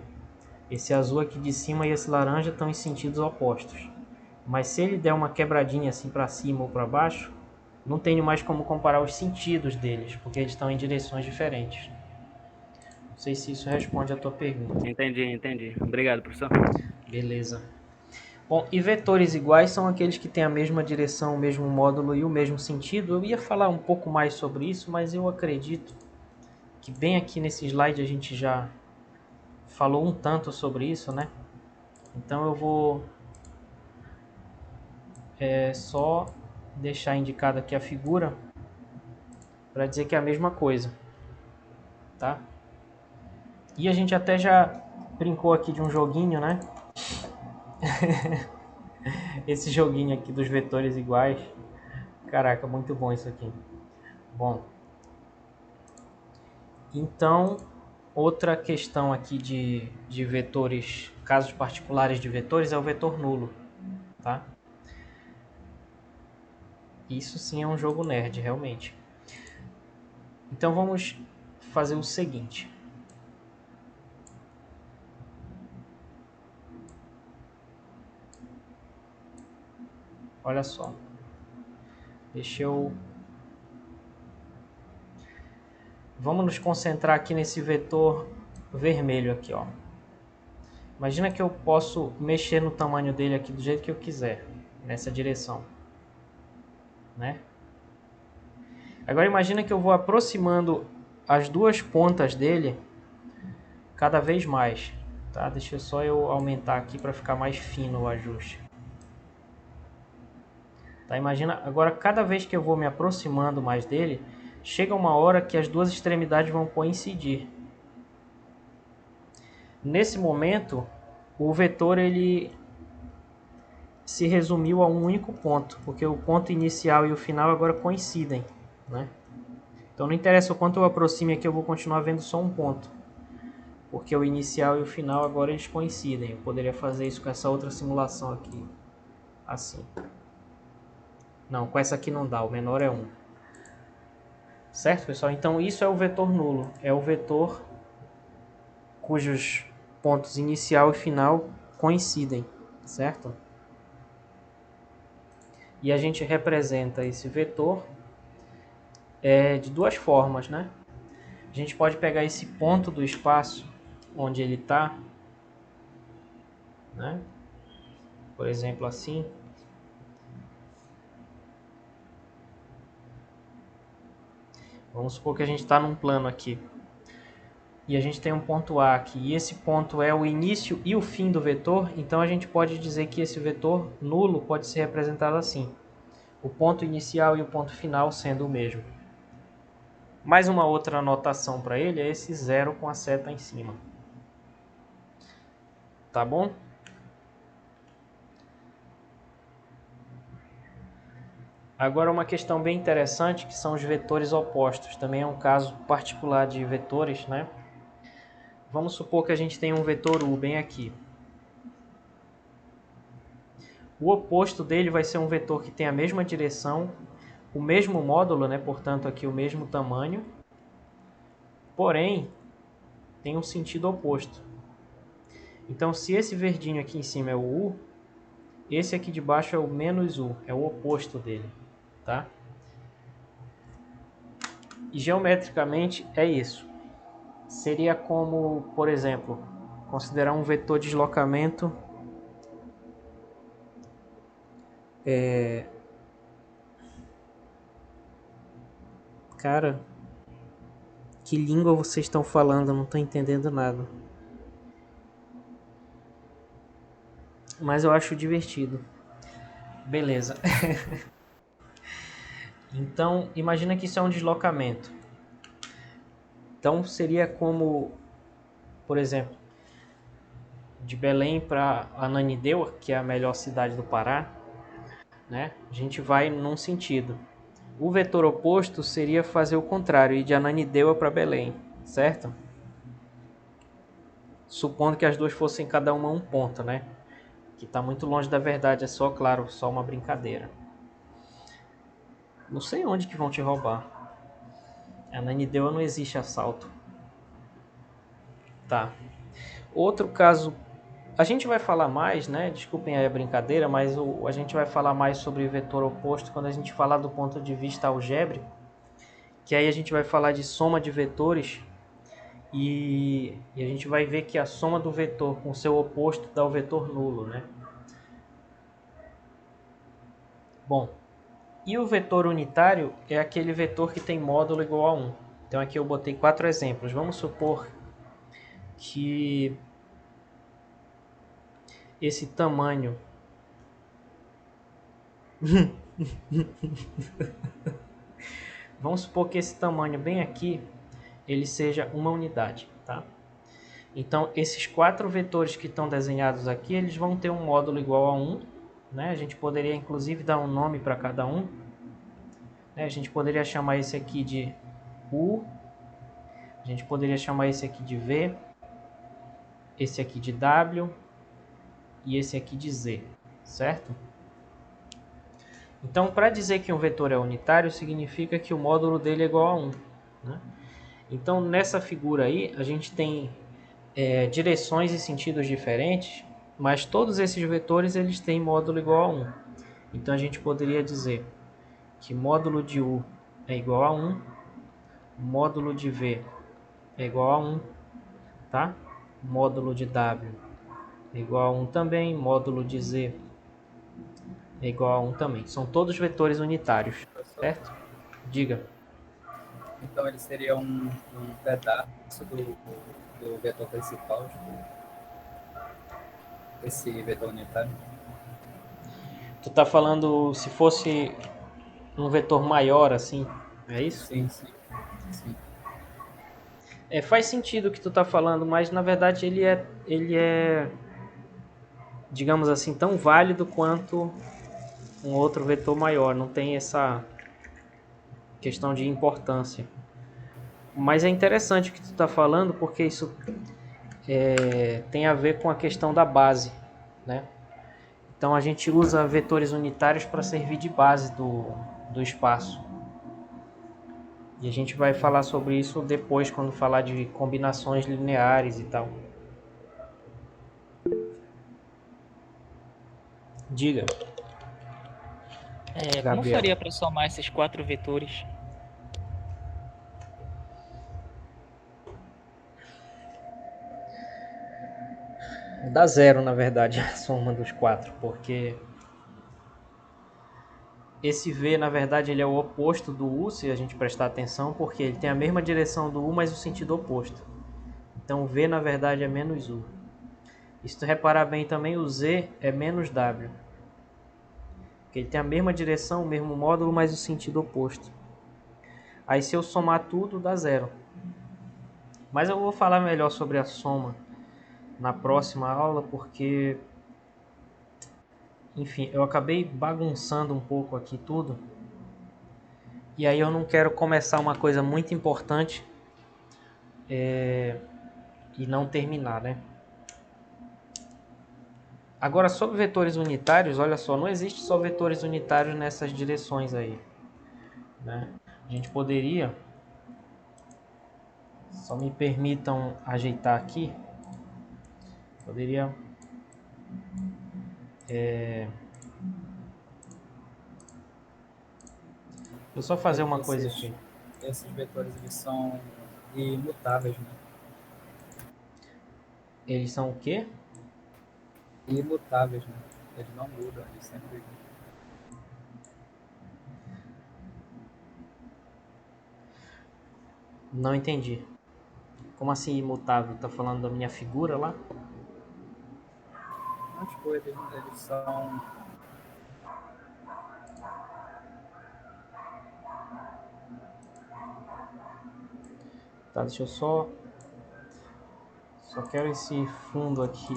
esse azul aqui de cima e esse laranja estão em sentidos opostos. Mas se ele der uma quebradinha assim para cima ou para baixo, não tenho mais como comparar os sentidos deles, porque eles estão em direções diferentes. Não sei se isso responde a tua pergunta. Entendi. Obrigado, professor. Beleza. Bom, e vetores iguais são aqueles que têm a mesma direção, o mesmo módulo e o mesmo sentido. Eu ia falar um pouco mais sobre isso, mas eu acredito que bem aqui nesse slide a gente já falou um tanto sobre isso, né? Então eu vou só deixar indicado aqui a figura para dizer que é a mesma coisa, tá? E a gente até já brincou aqui de um joguinho, né? Esse joguinho aqui dos vetores iguais. Caraca, muito bom isso aqui. Bom. Então, outra questão aqui de vetores, casos particulares de vetores, é o vetor nulo, tá? Isso sim é um jogo nerd, realmente. Então vamos fazer o seguinte. olha só. Deixa eu... Vamos nos concentrar aqui nesse vetor vermelho aqui, ó. Imagina que eu posso mexer no tamanho dele aqui do jeito que eu quiser, nessa direção, né? Agora imagina que eu vou aproximando as duas pontas dele cada vez mais, tá? Deixa só eu aumentar aqui para ficar mais fino o ajuste. Tá? Imagina, agora cada vez que eu vou me aproximando mais dele, chega uma hora que as duas extremidades vão coincidir. Nesse momento, o vetor ele se resumiu a um único ponto, porque o ponto inicial e o final agora coincidem, né? Então não interessa o quanto eu aproxime aqui, eu vou continuar vendo só um ponto, porque o inicial e o final agora eles coincidem. Eu poderia fazer isso com essa outra simulação aqui, assim. Não, com essa aqui não dá, o menor é 1. Certo, pessoal? Então isso é o vetor nulo, é o vetor cujos pontos inicial e final coincidem, certo? E a gente representa esse vetor de duas formas, né? A gente pode pegar esse ponto do espaço onde ele está, né? Por exemplo, assim. Vamos supor que a gente está num plano aqui. E a gente tem um ponto A aqui, e esse ponto é o início e o fim do vetor, então a gente pode dizer que esse vetor nulo pode ser representado assim. O ponto inicial e o ponto final sendo o mesmo. Mais uma outra anotação para ele é esse zero com a seta em cima. Tá bom? Agora uma questão bem interessante, que são os vetores opostos. Também é um caso particular de vetores, né? Vamos supor que a gente tem um vetor U bem aqui. O oposto dele vai ser um vetor que tem a mesma direção, o mesmo módulo, né? Portanto, aqui o mesmo tamanho, porém, tem um sentido oposto. Então, se esse verdinho aqui em cima é o U, esse aqui de baixo é o menos U, é o oposto dele, tá? E geometricamente é isso. Seria como, por exemplo, considerar um vetor de deslocamento Cara, que língua vocês estão falando? Eu não estou entendendo nada. Mas eu acho divertido. Beleza. Então, imagina que isso é um deslocamento. Então, seria como, por exemplo, de Belém para Ananindeua, que é a melhor cidade do Pará, né? A gente vai num sentido. O vetor oposto seria fazer o contrário, ir de Ananindeua para Belém, certo? Supondo que as duas fossem cada uma um ponto, né? Que está muito longe da verdade, é só, claro, só uma brincadeira. Não sei onde que vão te roubar. Ananindeua não existe assalto. Tá. Outro caso, a gente vai falar mais, né? Desculpem aí a brincadeira, mas a gente vai falar mais sobre vetor oposto quando a gente falar do ponto de vista algébrico, que aí a gente vai falar de soma de vetores e a gente vai ver que a soma do vetor com seu oposto dá o vetor nulo, né? Bom, e o vetor unitário é aquele vetor que tem módulo igual a 1. Então aqui eu botei 4 exemplos. Vamos supor que esse tamanho vamos supor que esse tamanho bem aqui ele seja uma unidade, tá? Então esses 4 vetores que estão desenhados aqui, eles vão ter um módulo igual a 1, né? A gente poderia inclusive dar um nome para cada um, né? A gente poderia chamar esse aqui de U, a gente poderia chamar esse aqui de V, esse aqui de W e esse aqui de Z, certo? Então, para dizer que um vetor é unitário, significa que o módulo dele é igual a 1, né? Então, nessa figura aí, a gente tem direções e sentidos diferentes, mas todos esses vetores eles têm módulo igual a 1. Então a gente poderia dizer que módulo de U é igual a 1, módulo de V é igual a 1, tá? Módulo de W é igual a 1 também, módulo de Z é igual a 1 também. São todos vetores unitários, certo? Diga. Então ele seria um pedaço do vetor principal, tipo, esse vetor unitário. Tu tá falando se fosse um vetor maior assim, é isso? Sim. Faz sentido o que tu tá falando, mas na verdade ele é, digamos assim, tão válido quanto um outro vetor maior, não tem essa questão de importância. Mas é interessante o que tu tá falando, porque isso tem a ver com a questão da base, né? Então a gente usa vetores unitários para servir de base do espaço. E a gente vai falar sobre isso depois, quando falar de combinações lineares e tal. Diga. Como Gabriel. faria para somar esses 4 vetores? Dá zero, na verdade, a soma dos 4, porque esse V, na verdade, ele é o oposto do U, se a gente prestar atenção, porque ele tem a mesma direção do U, mas o sentido oposto. Então o V, na verdade, é menos U. E se tu reparar bem também, o Z é menos W. Porque ele tem a mesma direção, o mesmo módulo, mas o sentido oposto. Aí se eu somar tudo, dá zero. Mas eu vou falar melhor sobre a soma na próxima aula, porque, enfim, eu acabei bagunçando um pouco aqui tudo. E aí eu não quero começar uma coisa muito importante e não terminar, né? Agora, sobre vetores unitários, olha só, não existe só vetores unitários nessas direções aí, né? A gente poderia, só me permitam ajeitar aqui, poderia eu só fazer uma coisa aqui. Esses vetores eles são imutáveis, né? Eles são o quê? Imutáveis, né? Eles não mudam, eles sempre. Não entendi. Como assim imutável? Tá falando da minha figura lá? Não, tipo, eles são. Tá, deixa eu só quero esse fundo aqui.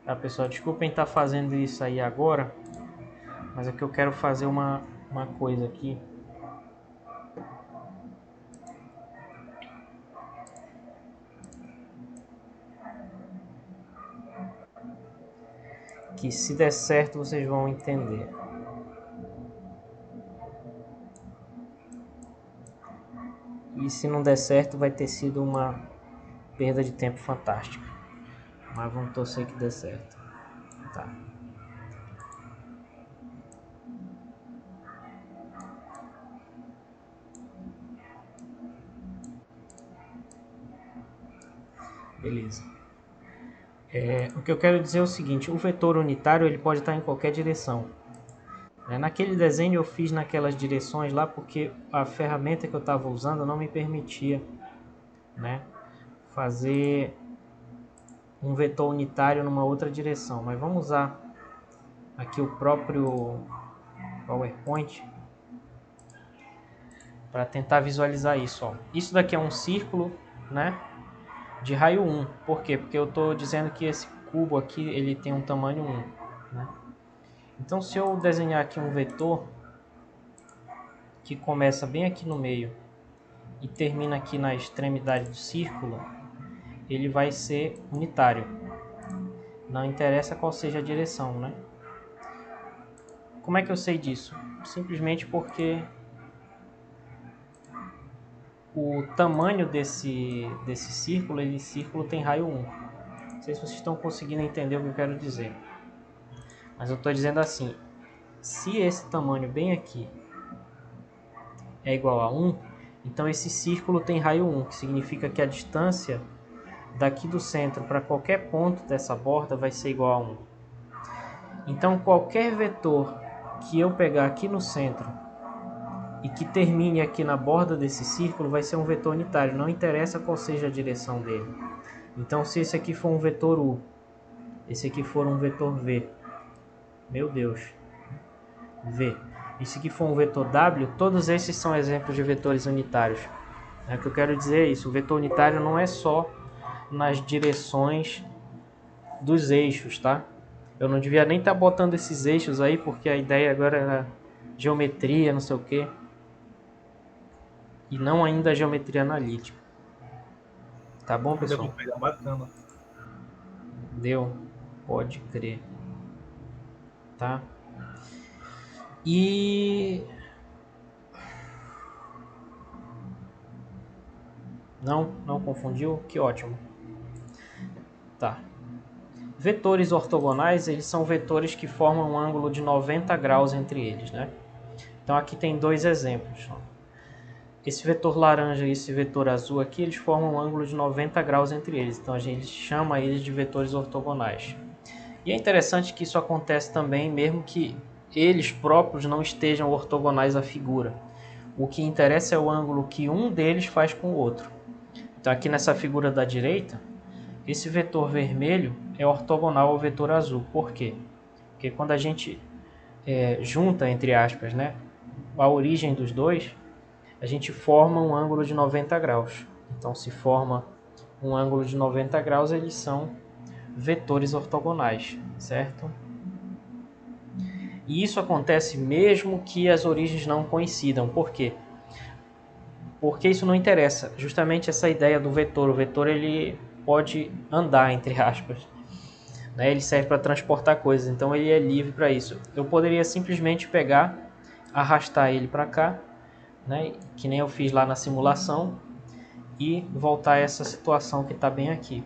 Tá, pessoal, desculpem estar fazendo isso aí agora, mas é que eu quero fazer uma coisa aqui. Que se der certo vocês vão entender. E se não der certo vai ter sido uma perda de tempo fantástica. Mas vamos torcer que dê certo. Tá. Beleza. O que eu quero dizer é o seguinte, o vetor unitário ele pode estar em qualquer direção. Naquele desenho eu fiz naquelas direções lá porque a ferramenta que eu estava usando não me permitia, né, fazer um vetor unitário numa outra direção. Mas vamos usar aqui o próprio PowerPoint para tentar visualizar isso. Ó. Isso daqui é um círculo, né, de raio 1. Por quê? Porque eu estou dizendo que esse cubo aqui ele tem um tamanho 1. Né? Então se eu desenhar aqui um vetor que começa bem aqui no meio e termina aqui na extremidade do círculo, ele vai ser unitário. Não interessa qual seja a direção, né? Como é que eu sei disso? Simplesmente porque o tamanho desse círculo tem raio 1. Não sei se vocês estão conseguindo entender o que eu quero dizer. Mas eu estou dizendo assim, se esse tamanho bem aqui é igual a 1, então esse círculo tem raio 1, que significa que a distância daqui do centro para qualquer ponto dessa borda vai ser igual a 1. Então qualquer vetor que eu pegar aqui no centro e que termine aqui na borda desse círculo vai ser um vetor unitário, não interessa qual seja a direção dele. Então se esse aqui for um vetor U, esse aqui for um vetor V, meu Deus, V, e se aqui for um vetor W, todos esses são exemplos de vetores unitários. O que eu quero dizer é isso, o vetor unitário não é só nas direções dos eixos, tá? Eu não devia nem estar botando esses eixos aí, porque a ideia agora era geometria, não sei o quê. E não ainda a geometria analítica. Tá bom, pessoal? Deu pra pegar bacana. Deu. Pode crer. Tá? E... Não confundiu? Que ótimo. Tá. Vetores ortogonais, eles são vetores que formam um ângulo de 90 graus entre eles, né? Então aqui tem dois exemplos. Esse vetor laranja e esse vetor azul aqui, eles formam um ângulo de 90 graus entre eles. Então a gente chama eles de vetores ortogonais. E é interessante que isso acontece também mesmo que eles próprios não estejam ortogonais à figura. O que interessa é o ângulo que um deles faz com o outro. Então aqui nessa figura da direita, esse vetor vermelho é ortogonal ao vetor azul. Por quê? Porque quando a gente junta, entre aspas, né, a origem dos dois, a gente forma um ângulo de 90 graus. Então se forma um ângulo de 90 graus, eles são vetores ortogonais, certo? E isso acontece mesmo que as origens não coincidam. Por quê? Porque isso não interessa. Justamente essa ideia do vetor. O vetor ele pode andar, entre aspas. Né? Ele serve para transportar coisas. Então ele é livre para isso. Eu poderia simplesmente pegar, arrastar ele para cá, né? Que nem eu fiz lá na simulação, e voltar a essa situação que está bem aqui.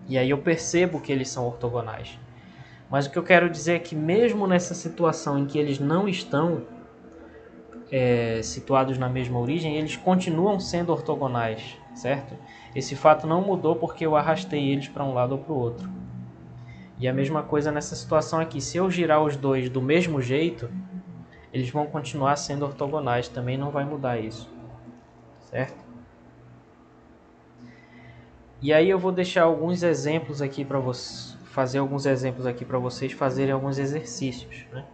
E aí eu percebo que eles são ortogonais. Mas o que eu quero dizer é que mesmo nessa situação em que eles não estão situados na mesma origem, eles continuam sendo ortogonais, certo? Esse fato não mudou porque eu arrastei eles para um lado ou para o outro. E a mesma coisa nessa situação aqui. Se eu girar os dois do mesmo jeito, eles vão continuar sendo ortogonais. Também não vai mudar isso, certo? E aí eu vou deixar alguns exemplos aqui para vocês, fazer alguns exemplos aqui para vocês fazerem alguns exercícios, né?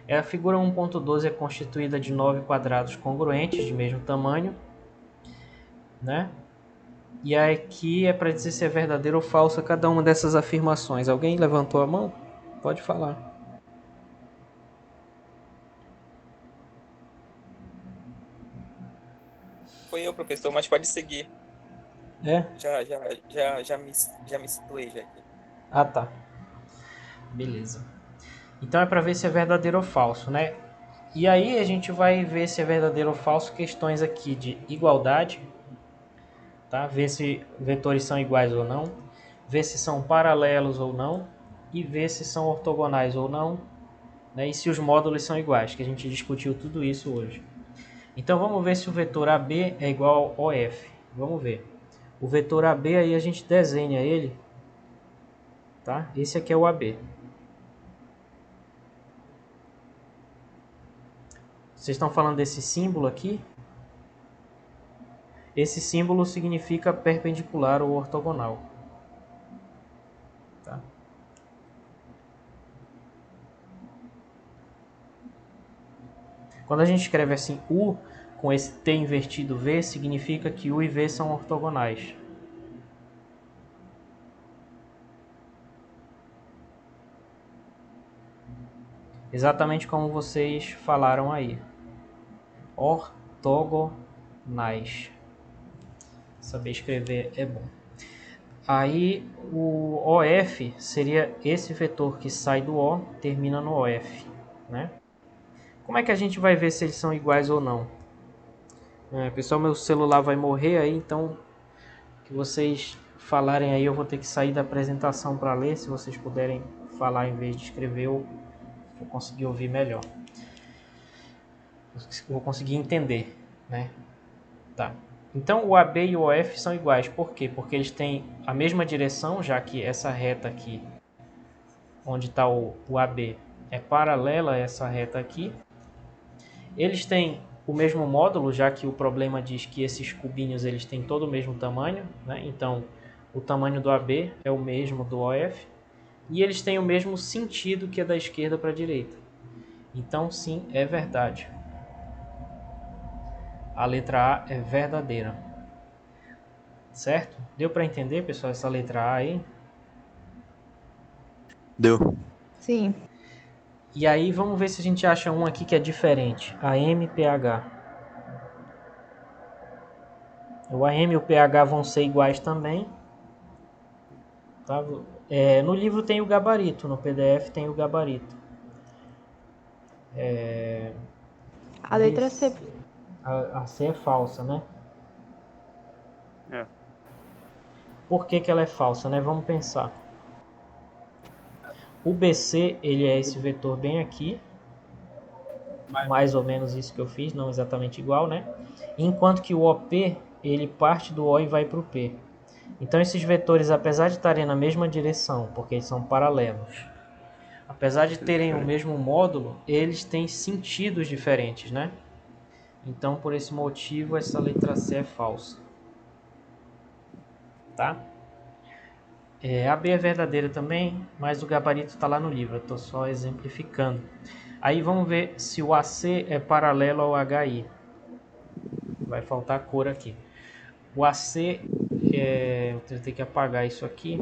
A figura 1.12 é constituída de 9 quadrados congruentes de mesmo tamanho, né? E aqui é para dizer se é verdadeiro ou falsa cada uma dessas afirmações. Alguém levantou a mão? Pode falar. Foi eu, professor, mas pode seguir. É? Já me situei já aqui. Ah, tá. Beleza. Então é para ver se é verdadeiro ou falso, né? E aí a gente vai ver se é verdadeiro ou falso questões aqui de igualdade, tá? Ver se vetores são iguais ou não, ver se são paralelos ou não e ver se são ortogonais ou não, né? E se os módulos são iguais, que a gente discutiu tudo isso hoje. Então vamos ver se o vetor AB é igual ao OF. Vamos ver. O vetor AB aí a gente desenha ele, tá? Esse aqui é o AB. Vocês estão falando desse símbolo aqui? Esse símbolo significa perpendicular ou ortogonal. Tá? Quando a gente escreve assim U com esse T invertido V, significa que U e V são ortogonais. Exatamente como vocês falaram aí. Ortogonais. Saber escrever é bom. Aí o OF seria esse vetor que sai do O, termina no OF, né? Como é que a gente vai ver se eles são iguais ou não? Pessoal, meu celular vai morrer aí, então que vocês falarem aí, eu vou ter que sair da apresentação para ler. Se vocês puderem falar em vez de escrever, eu vou conseguir ouvir melhor. Vou conseguir entender, né? Tá. Então o AB e o OF são iguais. Por quê? Porque eles têm a mesma direção, já que essa reta aqui, onde está o AB, é paralela a essa reta aqui. Eles têm o mesmo módulo, já que o problema diz que esses cubinhos eles têm todo o mesmo tamanho, né? Então o tamanho do AB é o mesmo do OF. E eles têm o mesmo sentido, que é da esquerda para a direita. Então sim, é verdade. A letra A é verdadeira. Certo? Deu para entender, pessoal, essa letra A aí? Deu. Sim. E aí vamos ver se a gente acha um aqui que é diferente. AM e pH. O AM e o pH vão ser iguais também. Tá? No livro tem o gabarito, no PDF tem o gabarito. A letra C. A C é falsa, né? É. Por que ela é falsa, né? Vamos pensar. O BC, ele é esse vetor bem aqui. Mais ou menos isso que eu fiz, não exatamente igual, né? Enquanto que o OP, ele parte do O e vai para o P. Então esses vetores, apesar de estarem na mesma direção, porque eles são paralelos, apesar de terem o mesmo módulo, eles têm sentidos diferentes, né? Então, por esse motivo, essa letra C é falsa. Tá? A B é verdadeira também, mas o gabarito está lá no livro. Eu estou só exemplificando. Aí vamos ver se o AC é paralelo ao HI. Vai faltar cor aqui. O AC, eu vou ter que apagar isso aqui.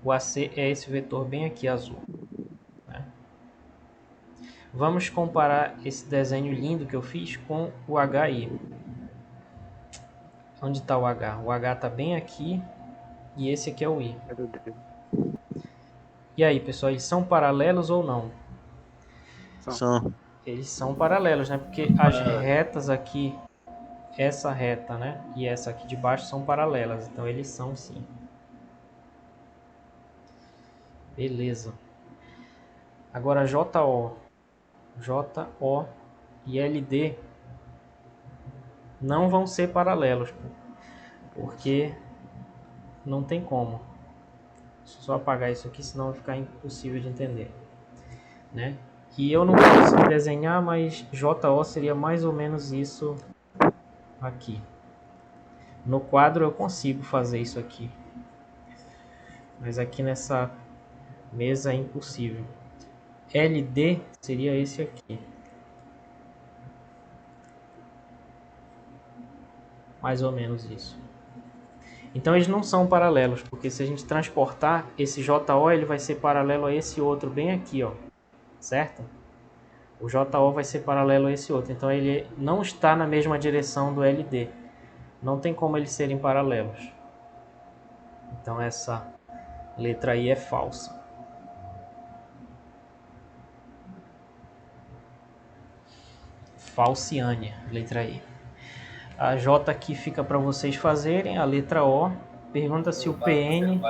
O AC é esse vetor bem aqui, azul. Né? Vamos comparar esse desenho lindo que eu fiz com o HI. Onde está o H? O H está bem aqui e esse aqui é o I. E aí, pessoal, eles são paralelos ou não? São. Eles são paralelos, né? Porque as retas aqui, essa reta, né? E essa aqui de baixo são paralelas. Então, eles são sim. Beleza. Agora, JO. JO e LD não vão ser paralelos, porque não tem como. Deixa eu só apagar isso aqui, senão vai ficar impossível de entender, né? E eu não consigo desenhar, mas JO seria mais ou menos isso aqui. No quadro eu consigo fazer isso aqui, mas aqui nessa mesa é impossível. LD seria esse aqui. Mais ou menos isso. Então eles não são paralelos, porque se a gente transportar esse JO, ele vai ser paralelo a esse outro bem aqui, ó. Certo? O JO vai ser paralelo a esse outro. Então ele não está na mesma direção do LD. Não tem como eles serem paralelos. Então essa letra I é falsa. Falciane, letra I. A J aqui fica para vocês fazerem. A letra O. Pergunta se o PN...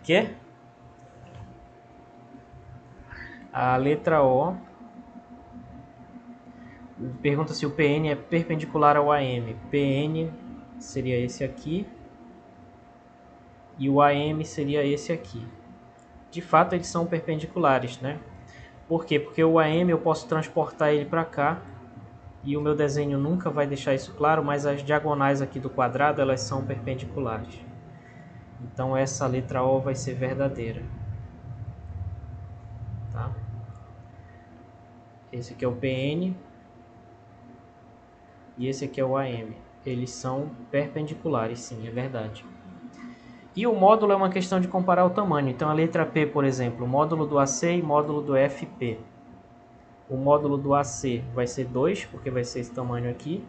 Quê? A letra O. Pergunta se o PN é perpendicular ao AM. PN seria esse aqui. E o AM seria esse aqui. De fato, eles são perpendiculares, né? Por quê? Porque o AM eu posso transportar ele para cá. E o meu desenho nunca vai deixar isso claro, mas as diagonais aqui do quadrado, elas são perpendiculares. Então essa letra O vai ser verdadeira. Tá? Esse aqui é o PN. E esse aqui é o AM. Eles são perpendiculares, sim, é verdade. E o módulo é uma questão de comparar o tamanho. Então a letra P, por exemplo, módulo do AC e módulo do FP. O módulo do AC vai ser 2, porque vai ser esse tamanho aqui.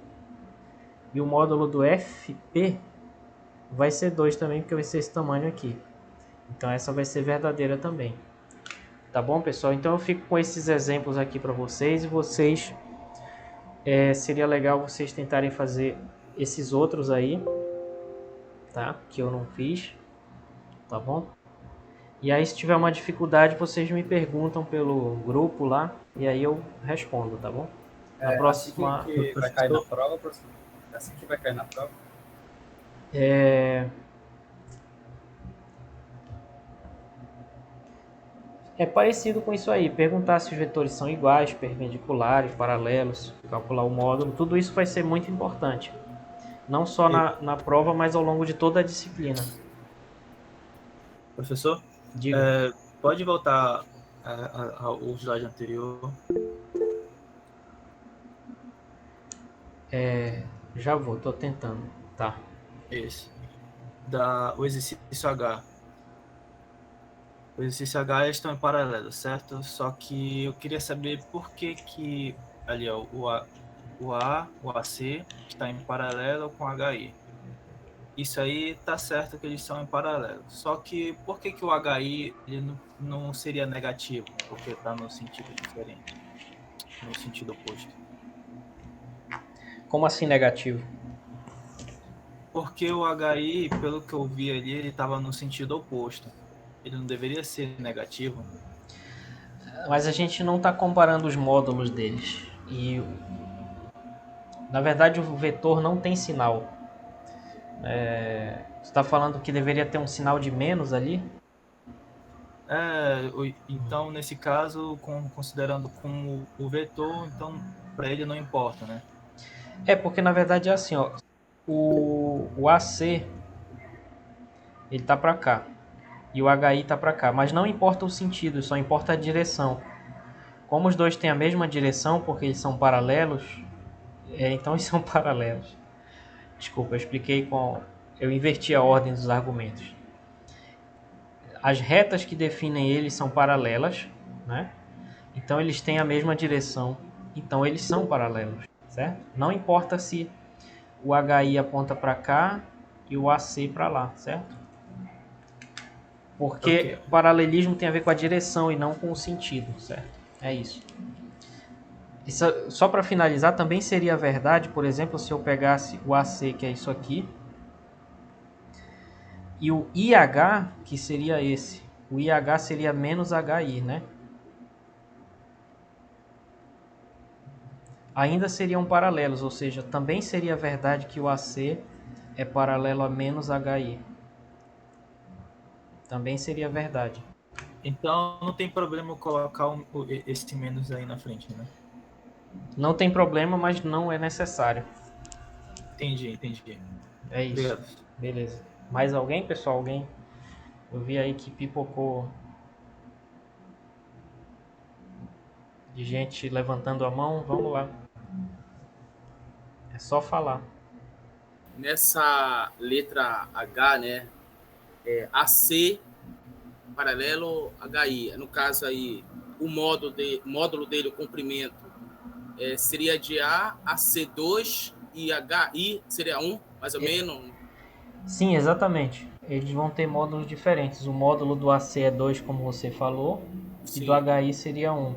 E o módulo do FP vai ser 2 também, porque vai ser esse tamanho aqui. Então essa vai ser verdadeira também. Tá bom, pessoal? Então eu fico com esses exemplos aqui para vocês. E vocês, seria legal vocês tentarem fazer esses outros aí, tá? Que eu não fiz, tá bom? E aí, se tiver uma dificuldade, vocês me perguntam pelo grupo lá, e aí eu respondo, tá bom? Na próxima... Assim que vai cair na prova, professor? Assim que vai cair na prova? É parecido com isso aí, perguntar se os vetores são iguais, perpendiculares, paralelos, calcular o módulo, tudo isso vai ser muito importante. Não só na prova, mas ao longo de toda a disciplina. Professor, Diga. pode voltar ao slide anterior? Já vou, tô tentando. Tá. Esse. O exercício H. O exercício H estão em paralelo, certo? Só que eu queria saber por que ali, ó, o AC está em paralelo com o HI. Isso aí tá certo que eles são em paralelo. Só que por que o HI ele não seria negativo? Porque está no sentido diferente, no sentido oposto. Como assim negativo? Porque o HI, pelo que eu vi ali, ele estava no sentido oposto. Ele não deveria ser negativo. Mas a gente não está comparando os módulos deles. E, na verdade, o vetor não tem sinal. Você está falando que deveria ter um sinal de menos ali? Então, nesse caso, considerando como o vetor, então, para ele não importa, né? Porque, na verdade, é assim, ó. O AC, ele tá para cá. E o HI tá para cá. Mas não importa o sentido, só importa a direção. Como os dois têm a mesma direção, porque eles são paralelos, então eles são paralelos. Desculpa, eu inverti a ordem dos argumentos. As retas que definem eles são paralelas, né? Então eles têm a mesma direção. Então eles são paralelos, certo? Não importa se o HI aponta para cá e o AC para lá, certo? Porque o paralelismo tem a ver com a direção e não com o sentido, certo? É isso. Só para finalizar, também seria verdade, por exemplo, se eu pegasse o AC, que é isso aqui, e o IH, que seria esse. O IH seria menos HI, né? Ainda seriam paralelos, ou seja, também seria verdade que o AC é paralelo a menos HI. Também seria verdade. Então não tem problema eu colocar esse menos aí na frente, né? Não tem problema, mas não é necessário. Entendi. É isso. Obrigado. Beleza. Mais alguém, pessoal? Alguém? Eu vi aí que pipocou de gente levantando a mão. Vamos lá. É só falar. Nessa letra H, né? AC paralelo HI. No caso aí, o módulo dele, o comprimento, seria de A a C2 e HI seria 1, mais ou menos? Sim, exatamente. Eles vão ter módulos diferentes. O módulo do AC é 2, como você falou, Sim. e do HI seria 1.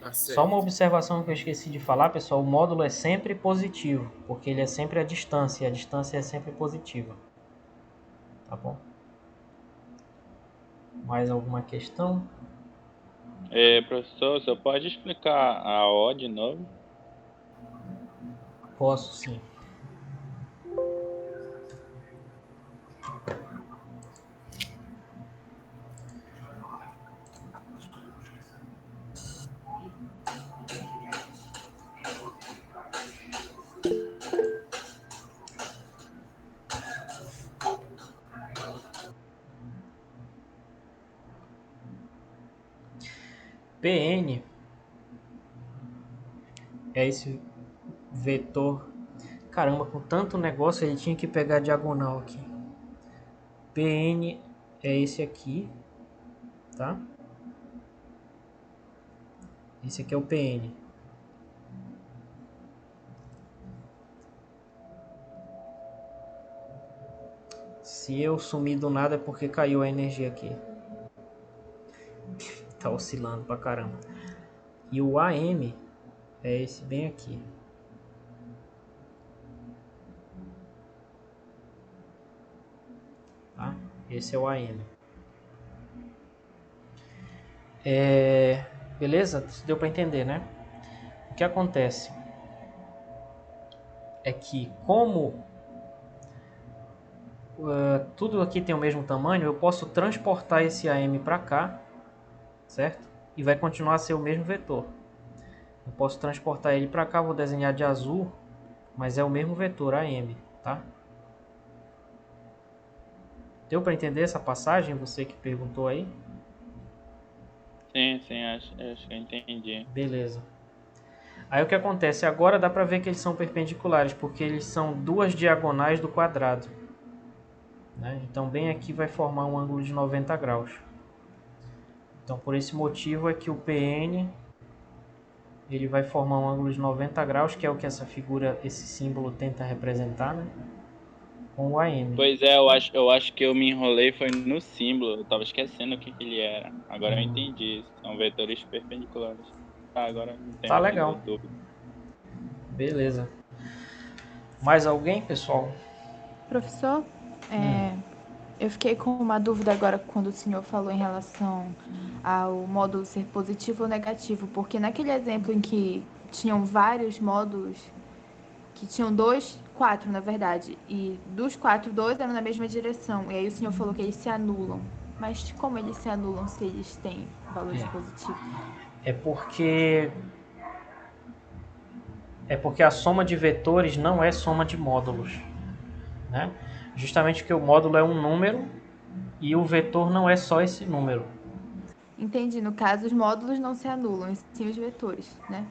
Tá certo. Só uma observação que eu esqueci de falar, pessoal. O módulo é sempre positivo, porque ele é sempre a distância, e a distância é sempre positiva. Tá bom? Mais alguma questão? Professor, você pode explicar a O de novo? Posso, sim. PN é esse vetor. Caramba, com tanto negócio ele tinha que pegar a diagonal aqui. PN é esse aqui, tá? Esse aqui é o PN. Se eu sumir do nada é porque caiu a energia aqui. Tá oscilando pra caramba. E o AM é esse bem aqui. Esse é o AM. Beleza? Deu para entender, né? O que acontece é que como tudo aqui tem o mesmo tamanho, eu posso transportar esse AM para cá, certo? E vai continuar a ser o mesmo vetor. Eu posso transportar ele para cá, vou desenhar de azul, mas é o mesmo vetor AM, tá? Deu para entender essa passagem, você que perguntou aí? Sim, acho que eu entendi. Beleza. Aí o que acontece? Agora dá para ver que eles são perpendiculares, porque eles são duas diagonais do quadrado, né? Então bem aqui vai formar um ângulo de 90 graus. Então por esse motivo é que o PN ele vai formar um ângulo de 90 graus, que é o que essa figura, esse símbolo tenta representar, né? Com o AM. Pois é, eu acho que eu me enrolei foi no símbolo. Eu tava esquecendo o que ele era. Agora eu entendi. São vetores perpendiculares. Tá, agora não tem Tá mais legal. dúvida. Beleza. Mais alguém, pessoal? Professor, eu fiquei com uma dúvida agora quando o senhor falou em relação ao módulo ser positivo ou negativo, porque naquele exemplo em que tinham vários módulos, que tinham quatro na verdade, e dos 4, 2 eram na mesma direção, e aí o senhor falou que eles se anulam. Mas como eles se anulam se eles têm valores positivos? É porque a soma de vetores não é soma de módulos, né? Justamente porque o módulo é um número e o vetor não é só esse número. Entendi. No caso, os módulos não se anulam, e sim os vetores, né?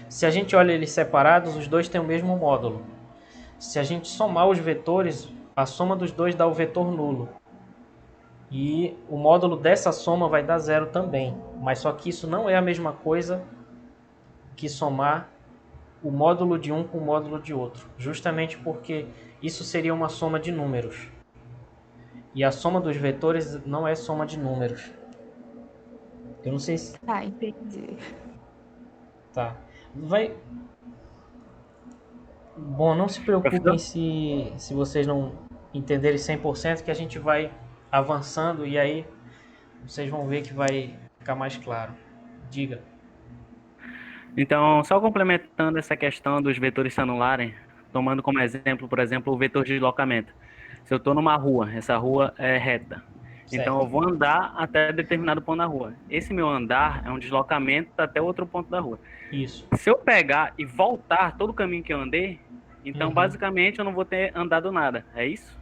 Se a gente olha eles separados, os dois têm o mesmo módulo. Se a gente somar os vetores, a soma dos dois dá o vetor nulo. E o módulo dessa soma vai dar zero também. Mas só que isso não é a mesma coisa que somar o módulo de um com o módulo de outro. Justamente porque isso seria uma soma de números. E a soma dos vetores não é soma de números. Eu não sei se... Tá, entendi. Tá. Bom, não se preocupem se vocês não entenderem 100%, que a gente vai avançando e aí vocês vão ver que vai ficar mais claro. Diga. Então, só complementando essa questão dos vetores se anularem, tomando como exemplo, por exemplo, o vetor de deslocamento. Se eu estou numa rua, essa rua é reta. Certo. Então, eu vou andar até determinado ponto da rua. Esse meu andar é um deslocamento até outro ponto da rua. Isso. Se eu pegar e voltar todo o caminho que eu andei, então, basicamente, eu não vou ter andado nada. É isso?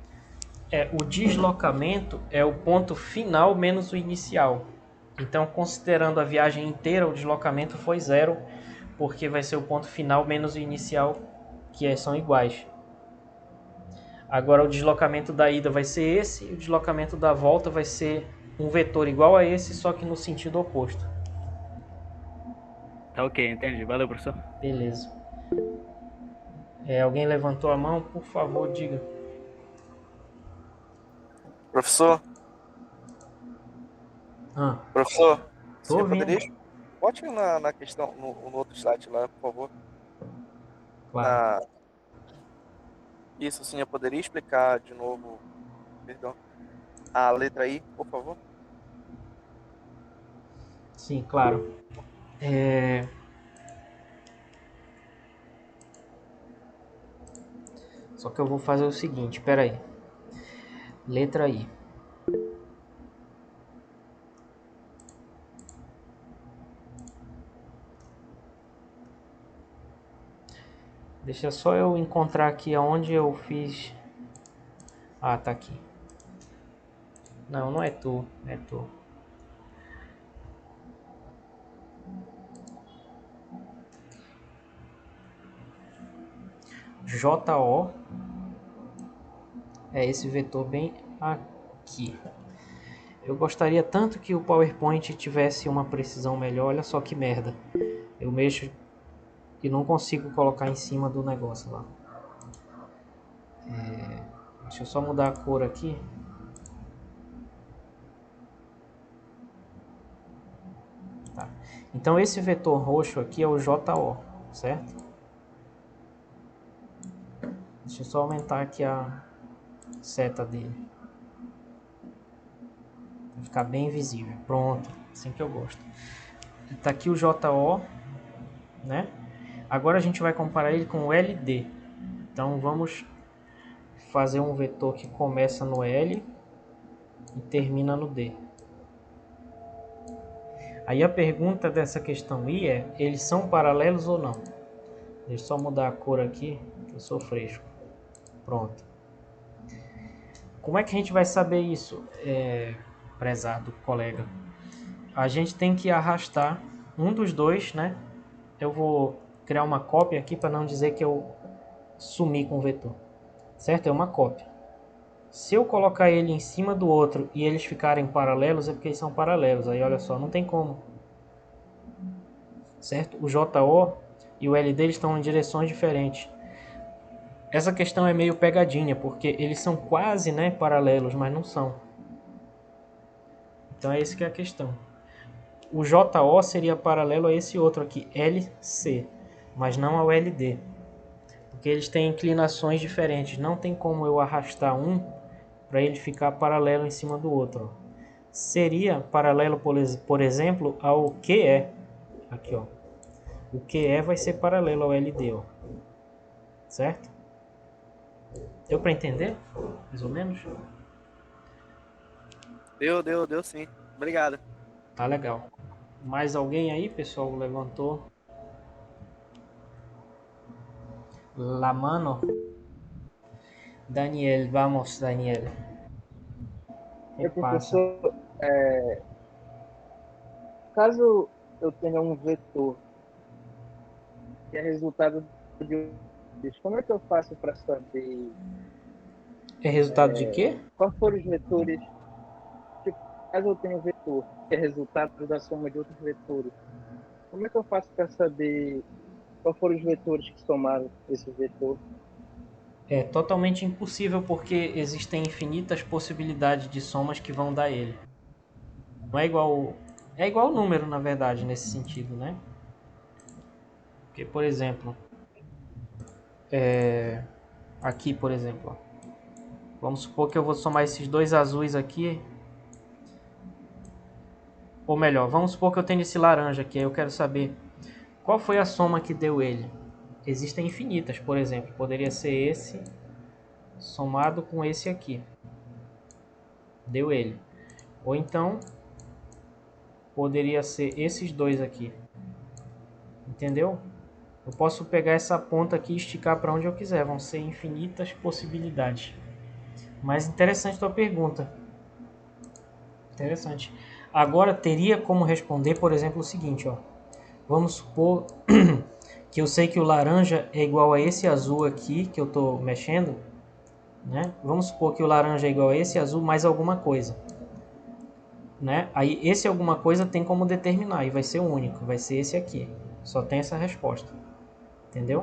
O deslocamento é o ponto final menos o inicial. Então, considerando a viagem inteira, o deslocamento foi zero, porque vai ser o ponto final menos o inicial, que são iguais. Agora, o deslocamento da ida vai ser esse, e o deslocamento da volta vai ser um vetor igual a esse, só que no sentido oposto. Tá ok, entendi. Valeu, professor. Beleza. Alguém levantou a mão? Por favor, diga. Professor? Professor? Você poderia... Bote na questão, no outro slide lá, por favor. Claro. Isso, o senhor poderia explicar de novo, perdão, a letra I, por favor? Sim, claro. Só que eu vou fazer o seguinte, espera aí. Letra I. Deixa só eu encontrar aqui aonde eu fiz... Ah, tá aqui. Não é tu, é tu. JO é esse vetor bem aqui. Eu gostaria tanto que o PowerPoint tivesse uma precisão melhor. Olha só que merda. Eu mexo e não consigo colocar em cima do negócio lá. Deixa eu só mudar a cor aqui. Tá. Então esse vetor roxo aqui é o JO, certo? Deixa eu só aumentar aqui seta dele. Vai ficar bem visível. Pronto, assim que eu gosto. Tá aqui o JO, né? Agora a gente vai comparar ele com o LD. Então vamos fazer um vetor que começa no L e termina no D. Aí a pergunta dessa questão I é: eles são paralelos ou não? Deixa eu só mudar a cor aqui, que eu sou fresco. Pronto. Como é que a gente vai saber isso, prezado colega? A gente tem que arrastar um dos dois, né? Eu vou criar uma cópia aqui para não dizer que eu sumi com o vetor. Certo? É uma cópia. Se eu colocar ele em cima do outro e eles ficarem paralelos, é porque eles são paralelos. Aí olha só, não tem como. Certo? O JO e o LD eles estão em direções diferentes. Essa questão é meio pegadinha, porque eles são quase, né, paralelos, mas não são. Então é isso que é a questão. O JO seria paralelo a esse outro aqui, LC, mas não ao LD. Porque eles têm inclinações diferentes. Não tem como eu arrastar um para ele ficar paralelo em cima do outro. Seria paralelo, por exemplo, ao QE. Aqui, ó. O QE vai ser paralelo ao LD, ó. Certo? Deu para entender? Mais ou menos? Deu sim. Obrigado. Tá legal. Mais alguém aí, pessoal? Levantou la mano. Daniel, vamos, Daniel. Professor, caso eu tenha um vetor que é resultado de como é que eu faço para saber? É resultado de quê? Quais foram os vetores? Tipo, caso eu tenha um vetor que é resultado da soma de outros vetores, como é que eu faço para saber quais foram os vetores que somaram esse vetor? É totalmente impossível porque existem infinitas possibilidades de somas que vão dar ele. Não é igual... É igual o número, na verdade, nesse sentido, né? Porque, por exemplo... Aqui, por exemplo, ó. Vamos supor que eu vou somar esses dois azuis aqui. Ou melhor, vamos supor que eu tenho esse laranja aqui. Aí eu quero saber qual foi a soma que deu ele. Existem infinitas, por exemplo. Poderia ser esse somado com esse aqui. Deu ele. Ou então, poderia ser esses dois aqui. Entendeu? Eu posso pegar essa ponta aqui e esticar para onde eu quiser. Vão ser infinitas possibilidades. Mas interessante tua pergunta. Interessante. Agora, teria como responder, por exemplo, o seguinte, ó. Vamos supor que eu sei que o laranja é igual a esse azul aqui, que eu estou mexendo. Né? Vamos supor que o laranja é igual a esse azul mais alguma coisa. Né? Aí, esse alguma coisa tem como determinar. E vai ser o único. Vai ser esse aqui. Só tem essa resposta. Entendeu?